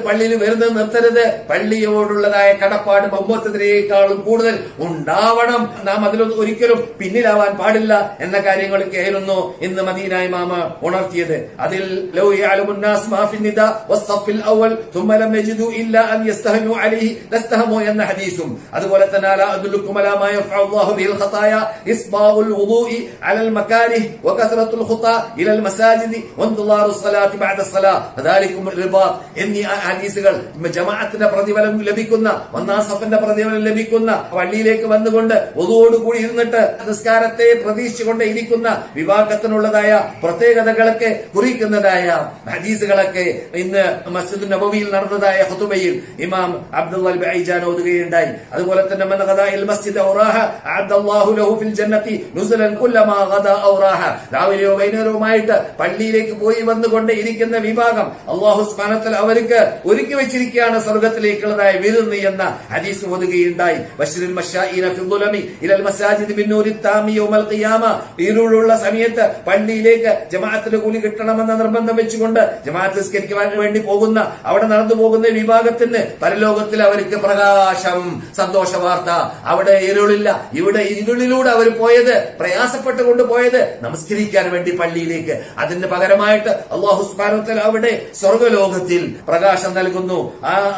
പള്ളിയിൽ വരുന്നത് നിർത്തരുത്. പള്ളിയോടുള്ളതായ കടപ്പാട് ഉമ്മത്തിനേക്കാളും കൂടുതൽ ഉണ്ടാവണം. നാം അതിലൊന്നും ഒരിക്കലും പിന്നിലാവാൻ പാടില്ല എന്ന കാര്യങ്ങളൊക്കെ ആയിരുന്നു ഇന്ന് മദീന ഇമാം ഉണർത്തിയത്. അതിൽ ലൗ യഅലമു الناس ما في النداء والصف الاول ثم لم يجدوا الا ان يستهنوا عليه لاستهموا എന്ന ഹദീസും, അതുപോലെ തന്നെ لا ادلكم على ما يفعل الله به الخطايا اسباغ الوضوء على المكاره وكثرة الخطى الى المساجد وانتظار الصلاه بعد الصلاه ذلكم الرباط എന്നീ ഹദീസുകൾ ജമാഅത്തിന്റെ പ്രതിഫലം ലഭിക്കുന്ന, ഒന്നാം സഫിന്റെ പ്രതിഫലം ലഭിക്കുന്ന, പള്ളിയിലേക്ക് വന്നുകൊണ്ട് വുദൂഓട് കൂടി ഇരുന്നിട്ട് നിസ്കാരത്തെ പ്രതീക്ഷിച്ചുകൊണ്ട് ഇരിക്കുന്ന വിഭാഗത്തിനുള്ളതായ പ്രത്യേകതകളൊക്കെ കുറിക്കുന്നതായ ഹദീസുകളൊക്കെ ഇന്ന് മസ്ജിദ് നബവിയിൽ നടന്നതായ ഖുതുബയിൽ ഇമാം അബ്ദുല്ലാഹ് ബൈജാൻ ഓതുകയുണ്ടായി. അതുപോലെ തന്നെ മൻ ഗദാഇൽ മസ്ജിദ് ഔറാഹ അഅദല്ലാഹു ലഹു ഫിൽ ജന്നത്തി നുസുലൻ കുല്ലമാ ഗദാ ഔറാഹ. രാവിലെയോ വൈകുന്നേരവുമായിട്ട് പള്ളിയിലേക്ക് പോയി വന്നുകൊണ്ട് ഇരിക്കുന്ന വിഭാഗം അല്ലാഹു സുബ്ഹാനഹു വ തആല അവർക്ക് ഒരുക്കി വെച്ചിരിക്കുകയാണ് സ്വർഗ്ഗത്തിലേക്കുള്ളതായ വിരുന്ന് എന്ന ഹദീസ് ഓതുകയുണ്ടായി. ബശ്റിൽ മശാഇന ഫി ദുലമി ഇലൽ മസാജിദ് ബിന്നൂരി താമി യൗമൽ ഖിയാമ. ഇരുളുള്ള സമയത്ത് പള്ളിയിലേക്ക് ജമാഅത്തിന് കൂലി കിട്ടണമെന്ന നിർബന്ധം വെച്ചുകൊണ്ട് ജമാഅത്ത് നിസ്കരിക്കാൻ വേണ്ടി പോകുന്ന, അവിടെ നടന്നു പോകുന്ന വിഭാഗത്തിന് പരലോകത്തിൽ അവർക്ക് പ്രകാശം, സന്തോഷ വാർത്ത. അവിടെ ഇരുളില്ല. ഇവിടെ ഇരുളിലൂടെ അവർ പോയത്, പ്രയാസപ്പെട്ടുകൊണ്ട് പോയത് നമസ്കരിക്കാൻ വേണ്ടി പള്ളിയിലേക്ക്. അതിന് പകരമായിട്ട് അല്ലാഹു സുബ്ഹാനഹു വ തആല അവിടെ സ്വർഗ്ഗലോകത്തിൽ പ്രകാശം നൽകുന്നു,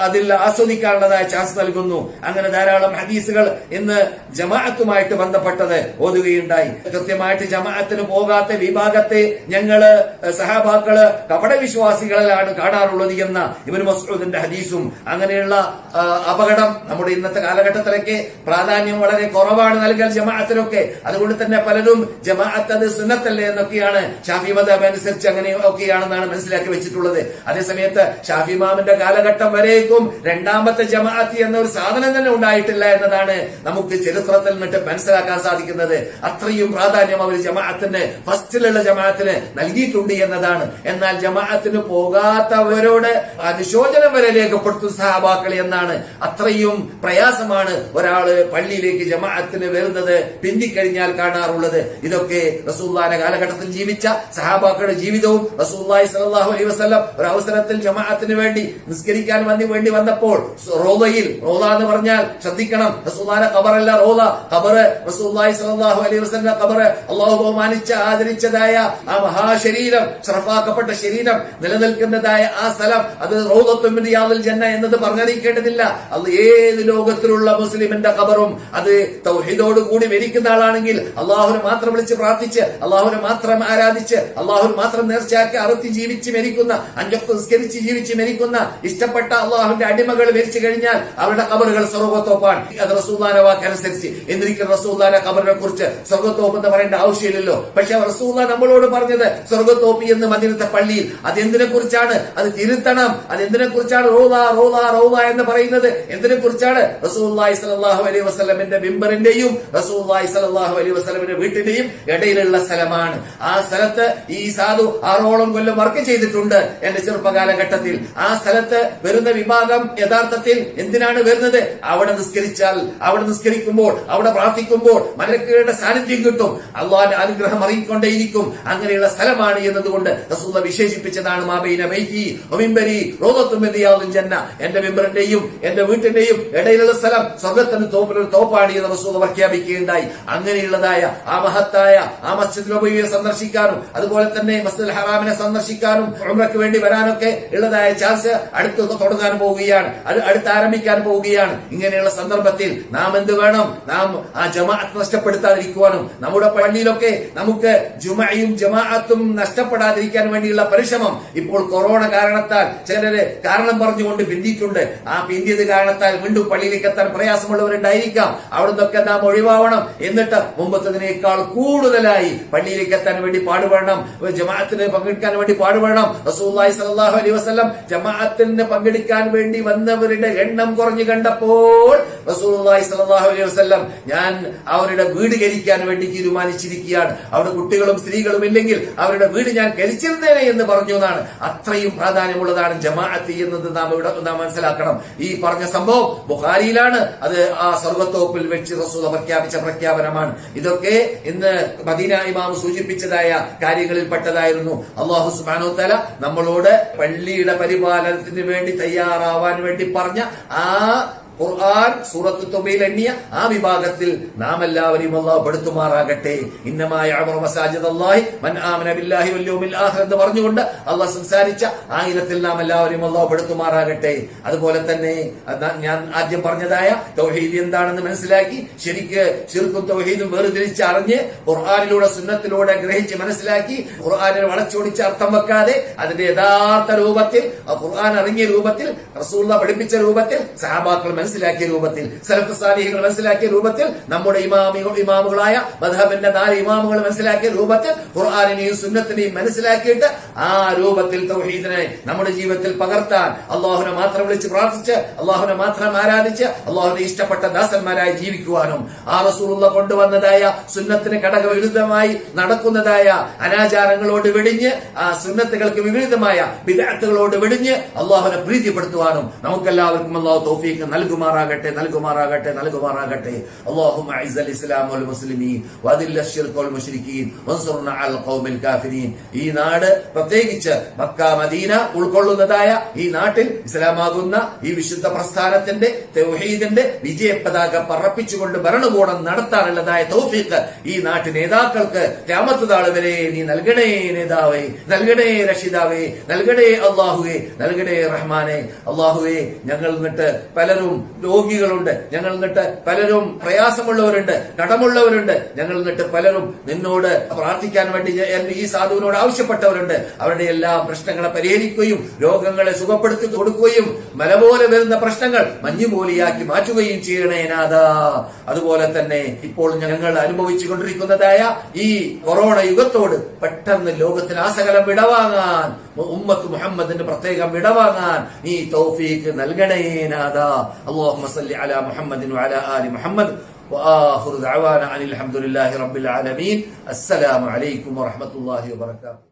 അതിൽ ആസ്വദിക്കാനുള്ളതായ ചാൻസ് നൽകുന്നു. അങ്ങനെ ധാരാളം ഹദീസുകൾ ഇന്ന് ജമാഅത്തുമായിട്ട് ബന്ധപ്പെട്ടത് ഓതുകയുണ്ടായി. കൃത്യമായിട്ട് ജമാഅത്തിന് പോകാത്ത വിഭാഗത്തെ ഞങ്ങള് സഹാബാക്കള് കപടവിശ്വാസികളിലാണ് കാണാറുള്ളത് എന്ന ഇബ്നു മസ്ഊദിന്റെ ഹദീസും, അങ്ങനെയുള്ള അപകടം നമ്മുടെ ഇന്നത്തെ കാലഘട്ടത്തിലേക്ക് പ്രാധാന്യം വളരെ വളരെ കുറവാണ് നൽകൽ ജമാഅത്തിനൊക്കെ. അതുകൊണ്ട് തന്നെ പലരും ജമാഅത്ത് അത് സുന്നത്തല്ലേ എന്നൊക്കെയാണ് ഷാഫി മദ്ഹബ് അനുസരിച്ച് അങ്ങനെയൊക്കെയാണെന്നാണ് മനസ്സിലാക്കി വെച്ചിട്ടുള്ളത്. അതേസമയത്ത് ഷാഫി ഇമാമിന്റെ കാലഘട്ടം വരേക്കും രണ്ടാമത്തെ ജമാഅത്ത് എന്ന ഒരു സാധനം തന്നെ ഉണ്ടായിട്ടില്ല എന്നതാണ് നമുക്ക് ചരിത്രത്തിൽ നിന്നിട്ട് മനസ്സിലാക്കാൻ സാധിക്കുന്നത്. അത്രയും പ്രാധാന്യം അവർ ജമാഅത്തിന്, ഫസ്റ്റിലുള്ള ജമാഅത്തിന് നൽകിയിട്ടുണ്ട് എന്നതാണ്. എന്നാൽ ജമാഅത്തിന് പോകാത്തവരോട് അനുശോചനം വരെ രേഖപ്പെടുത്തും സഹാബാക്കൾ എന്നാണ്. അത്രയും പ്രയാസമാണ് ഒരാള് പള്ളിയിലേക്ക് ജമാഅത്തിന് വരുന്നത് പിന്തിക്കഴിഞ്ഞാൽ കാണാറുള്ളത്. ഇതൊക്കെ റസൂലുള്ളാഹിന്റെ കാലഘട്ടത്തിൽ ജീവിച്ച സഹാബാക്കളുടെ ജീവിതവും റസൂലുള്ളാഹി സ്വല്ലല്ലാഹു അലൈഹി വസല്ലം ഒരു അവസരത്തിൽ ജമാഅത്തിന് വേണ്ടി നിസ്കരിക്കാൻ വേണ്ടി വന്നപ്പോൾ റോളയിൽ, റോള എന്ന് പറഞ്ഞാൽ ശ്രദ്ധിക്കണം, റസൂലുള്ളാഹിന്റെ ഖബറല്ല റോള, ഖബർ റസൂലുള്ളാഹി സ്വല്ലല്ലാഹു അലൈഹി വസല്ലം ഖബർ അല്ലാഹു ബഹുമാനിച്ച ആദരിച്ചതായ ആ മഹാശരീരം, ശറഫാക്കപ്പെട്ട ശരീരം നിലനിൽക്കുന്നതായ ആ സ്ഥലം, അത് റൗദത്തും മിൻ റിയാദിൽ ജന്ന എന്നത് പറഞ്ഞറിയിക്കേണ്ടതില്ല. അത് ഏത് ലോകത്തിലുള്ള മുസ്ലിമിന്റെ ഖബറും അത് തൗഹീദോട് കൂടി മരിക്കുന്ന ആളാണെങ്കിൽ, അള്ളാഹുവിനെ മാത്രം വിളിച്ച് പ്രാർത്ഥിച്ച്, അള്ളാഹുവിനെ മാത്രം ആരാധിച്ച്, അള്ളാഹുവിനെ മാത്രം നേർച്ചയാക്കി അറുത്തി ജീവിച്ച് മരിക്കുന്ന, അഞ്ചൊക്കെ നിസ്കരിച്ച് ജീവിച്ച് മരിക്കുന്ന ഇഷ്ടപ്പെട്ട അള്ളാഹുവിന്റെ അടിമകൾ മരിച്ചു കഴിഞ്ഞാൽ അവരുടെ ഖബറുകൾ സ്വർഗ്ഗത്തോപ്പാണ്. അത് റസൂലുള്ളാഹിന്റെ വാക്കനുസരിച്ച്. എന്നിരിക്കും റസൂലുള്ളാഹിന്റെ ഖബറിനെ കുറിച്ച് സ്വർഗ്ഗത്തോപ്പ് എന്ന് പറയേണ്ട ആവശ്യമില്ലല്ലോ. പക്ഷെ റസൂലുള്ളാഹി നമ്മളോട് പറഞ്ഞത് സ്വർഗ്ഗത്തോപ്പി എന്ന് മദീനത്തെ പള്ളിയിൽ, അതെന്തിനെ കുറിച്ചാണ്? അത് തിരുത്തണം. അതെന്തിനെ കുറിച്ചാണ് റൗള റൗള റൗള എന്ന് പറയുന്നത്? എന്തിനെ കുറിച്ചാണ്? റസൂലുള്ളാഹി സ്വല്ലല്ലാഹു അലൈഹി വസല്ലമിന്റെ മിമ്പറിന്റെയും റസൂലുള്ളാഹി സ്വല്ലല്ലാഹു അലൈഹി വസല്ലമിന്റെ വീട്ടിന്റെയും ഇടയിലുള്ള സ്ഥലമാണ്. ആ സ്ഥലത്ത് ഈ സാധു 6ഓളം കൊല്ലം വർക്ക് ചെയ്തിട്ടുണ്ട് എന്റെ ചെറുപ്പകാലഘട്ടത്തിൽ. ആ സ്ഥലത്ത് വരുന്ന വിഭാഗം യഥാർത്ഥത്തിൽ എന്തിനാണ് വരുന്നത്? അവിടെ നിസ്കരിച്ചാൽ, അവിടെ നിസ്കരിക്കുമ്പോൾ, അവിടെ പ്രാർത്ഥിക്കുമ്പോൾ മലക്കുകളുടെ സാന്നിധ്യം കിട്ടും, അള്ളാഹുവിന്റെ അനുഗ്രഹം അറിയിക്കൊണ്ടേയിരിക്കും. അങ്ങനെയുള്ള സ്ഥലമാണ് എന്നതുകൊണ്ട് റസൂലുള്ളാഹി വിശേഷിപ്പിച്ചതാണ് മാബൈന ബൈതി വമിൻബരി റൗദത്തും മിൻ റിയാദിൽ ജന്ന. എന്റെ മിമ്പറിന്റെയും എന്റെ വീട്ടിന്റെയും ഇടയിലുള്ള സ്ഥലം സ്വർഗ്ഗത്തിന്റെ തോപ്പിലൊരു തോപ്പാണ് എന്ന് റസൂലുള്ളാഹി പ്രഖ്യാപിക്കുകയുണ്ടായി. അങ്ങനെയുള്ളതായ ആ മഹത്തായ ആ മസ്ജിദ് നബവിയെ സന്ദർശിക്കാനും അതുപോലെ തന്നെ മസ്ജിദുൽ ഹറാമിനെ സന്ദർശിക്കാനും ഉംറയ്ക്ക് വേണ്ടി വരാനൊക്കെ ഉള്ളതായ ചാൻസ് അടുത്ത് തുടങ്ങാൻ പോവുകയാണ്, അടുത്ത് ആരംഭിക്കാൻ പോവുകയാണ്. ഇങ്ങനെയുള്ള സന്ദർഭത്തിൽ നാം എന്ത് വേണം? നാം ആ ജമാഅത്ത് നഷ്ടപ്പെടുത്താതിരിക്കുവാനും നമ്മുടെ പള്ളിയിലൊക്കെ നമുക്ക് ജുമയും ജമാഅത്തും നഷ്ടപ്പെടാതിരിക്കാൻ വേണ്ടിയുള്ള പരിശ്രമം. ഇപ്പോൾ കൊറോണ കാരണത്താൽ ചിലര് കാരണം പറഞ്ഞുകൊണ്ട് പിന്തിയിട്ടുണ്ട്. ആ പിന്തിയത് കാരണത്താൽ വീണ്ടും പള്ളിയിലേക്ക് എത്താൻ പ്രയാസമുള്ളവരുണ്ടായിരിക്കാം. അവിടെ നിന്നൊക്കെ നാം ഒഴിവാവണം. എന്നിട്ട് മുമ്പത്തതിനേക്കാൾ കൂടുതലായി പള്ളിയിലേക്ക് എത്താൻ വേണ്ടി പാടുപെടണം, ജമാഅത്തിന് പങ്കെടുക്കാൻ വേണ്ടി പാടുപെടണം. റസൂലുള്ളാഹി സ്വല്ലല്ലാഹു അലൈഹി വസല്ലം ജമാഅത്തിന് പങ്കെടുക്കാൻ വേണ്ടി വന്നവരുടെ എണ്ണം കുറഞ്ഞു കണ്ടപ്പോൾ റസൂലുള്ളാഹി സ്വല്ലല്ലാഹു അലൈഹി വസല്ലം ഞാൻ അവരുടെ വീട് കരിക്കാൻ വേണ്ടി തീരുമാനിച്ചിരിക്കുകയാണ്. അവിടെ കുട്ടികളും സ്ത്രീകളും ഇല്ലെങ്കിൽ അവരുടെ വീട് ഞാൻ കരിച്ചിരുന്നേനെ എന്ന് പറഞ്ഞു എന്നാണ്. അത്രയും പ്രാധാന്യമുള്ളതാണ് ജമാഅത്ത് എന്നത് നാം മനസ്സിലാക്കണം. ഈ പറഞ്ഞ സംഭവം ബുഖാരിയിലാണ്. അത് ആ സ്വർഗ്ഗത്തോപ്പിൽ വെച്ച് റസൂൽ പ്രഖ്യാപിച്ച പ്രഖ്യാപനമാണ്. ഇതൊക്കെ ഇന്ന് മദീന ഇമാം സൂചിപ്പിച്ചതായ കാര്യങ്ങളിൽ പെട്ടതായിരുന്നു. അല്ലാഹു സുബ്ഹാനഹു വ തആല നമ്മളോട് പള്ളിയുടെ പരിപാലനത്തിന് വേണ്ടി തയ്യാറാവാൻ വേണ്ടി പറഞ്ഞ ആ ഖുർആൻ സൂറത്ത് തൗബയിൽ എണ്ണിയ ആ വിഭാഗത്തിൽ നാം എല്ലാവരെയും അല്ലാഹു പെടുത്തുമാറാകട്ടെ. ഇന്നമാ യഅ്മുറു മസാജിദല്ലാഹി മൻ ആമന ബില്ലാഹി വൽ യൗമിൽ ആഖിർ എന്ന് പറഞ്ഞുകൊണ്ട് അല്ലാഹു സംസാരിച്ച ആ ഇനത്തിൽ നാം എല്ലാവരെയും അല്ലാഹു പെടുത്തുമാറാകട്ടെ. അതുപോലെ തന്നെ ഞാൻ ആദ്യം പറഞ്ഞതായ തൗഹീദ് എന്താണെന്ന് മനസ്സിലാക്കി ശരിക്ക് ശിർക്കും തൗഹീദും വേർതിരിച്ച് അറിഞ്ഞ് ഖുർആനിലൂടെ സുന്നത്തിലൂടെ ഗ്രഹിച്ച് മനസ്സിലാക്കി ഖുർആനിനെ വളച്ചൊടിച്ച് അർത്ഥം വെക്കാതെ അതിന്റെ യഥാർത്ഥ രൂപത്തിൽ ഖുർആൻ ഇറങ്ങിയ രൂപത്തിൽ റസൂലുള്ളാഹി പഠിപ്പിച്ച രൂപത്തിൽ സഹാബാക്കൾ മനസ്സിലാക്കിയ രൂപത്തിൽ സലഫ് സാലിഹ്കൾ മനസ്സിലാക്കിയ രൂപത്തിൽ നമ്മുടെ ഇമാമുകളായ മദ്ഹബിന്റെ 4 ഇമാമുകൾ മനസ്സിലാക്കിയ രൂപത്തിൽ ഖുർആനിനെയും സുന്നത്തിനെയും മനസ്സിലാക്കിയിട്ട് ആ രൂപത്തിൽ തൗഹീദിനെ നമ്മുടെ ജീവിതത്തിൽ പകർത്താൻ, അള്ളാഹുവിനെ മാത്രം വിളിച്ച് പ്രാർത്ഥിച്ച് അള്ളാഹുവിനെ മാത്രം ആരാധിച്ച് അള്ളാഹുവിനെ ഇഷ്ടപ്പെട്ട ദാസന്മാരായി ജീവിക്കുവാനും ആ റസൂലുള്ളാഹി കൊണ്ടുവന്നതായ സുന്നത്തിന് ഘടകവിരുദ്ധമായി നടക്കുന്നതായ അനാചാരങ്ങളോട് വെടിഞ്ഞ് ആ സുന്നത്തുകൾക്ക് വിപരീതമായ ബിദ്അത്തുകളോട് വെടിഞ്ഞ് അള്ളാഹുവിനെ പ്രീതിപ്പെടുത്തുവാനും നമുക്കെല്ലാവർക്കും അള്ളാഹു തൗഫീഖ് നൽകുമാറാകട്ടെ. അല്ലാഹുമ്മ അഇസ്സൽ ഇസ്ലാം വൽ മുസ്ലിമീൻ വദില്ല അശ്ശിർക വൽ മുശ്രിക്കീൻ വൻസുർനാ അൽ ഖൗമിൽ കാഫിരീൻ. ഈ നാട് പ്രത്യേകിച്ച് മക്ക മദീന ഉൾക്കൊള്ളുന്നതായ ഈ നാട്ടിൽ ഇസ്ലാമാകുന്ന ഈ വിശുദ്ധ പ്രസ്ഥാനത്തിന്റെ തൗഹീദിന്റെ വിജയ പതാക പറപ്പിച്ചുകൊണ്ട് ഭരണകൂടം നടത്താനുള്ളതായ തൗഫീഖ് ഈ നാട്ടു നേതാക്കൾക്ക് ഖിയാമത്ത് നാൾ വരെ നീ നൽകണേ നേതാവേ, നൽകണേ രക്ഷിതാവേ, നൽകണേ അല്ലാഹുവേ, നൽകണേ റഹ്മാനെ. അല്ലാഹുവേ, ഞങ്ങൾ നിന്നിട്ട് പലരും രോഗികളുണ്ട്, ഞങ്ങൾ എന്നിട്ട് പലരും പ്രയാസമുള്ളവരുണ്ട്, കടമുള്ളവരുണ്ട്, ഞങ്ങൾ എന്നിട്ട് പലരും നിന്നോട് പ്രാർത്ഥിക്കാൻ വേണ്ടി ഈ സാധുവിനോട് ആവശ്യപ്പെട്ടവരുണ്ട്. അവരുടെ എല്ലാ പ്രശ്നങ്ങളെ പരിഹരിക്കുകയും രോഗങ്ങളെ സുഖപ്പെടുത്തി കൊടുക്കുകയും മല പോലെ വരുന്ന പ്രശ്നങ്ങൾ മഞ്ഞുപോലെയാക്കി മാറ്റുകയും ചെയ്യണേ നാഥ. അതുപോലെ തന്നെ ഇപ്പോൾ ഞങ്ങൾ അനുഭവിച്ചു കൊണ്ടിരിക്കുന്നതായ ഈ കൊറോണ യുഗത്തോട് പെട്ടെന്ന് ലോകത്തിന് ആസകലം വിടവാങ്ങാൻ, ഉമ്മത്ത് മുഹമ്മദിന് പ്രത്യേകം വിടവാങ്ങാൻ നീ തൗഫീഖ് നൽകണേ നാഥ. അല്ലാഹുമ്മ സല്ലി അലാ മുഹമ്മദിൻ വഅലാ ആലി മുഹമ്മദ് വആഖിറു ദഅവാന അനിൽ ഹംദുലില്ലാഹി റബ്ബിൽ ആലമീൻ. അസ്സലാമു അലൈക്കും വറഹ്മത്തുള്ളാഹി വബറകാതുഹു.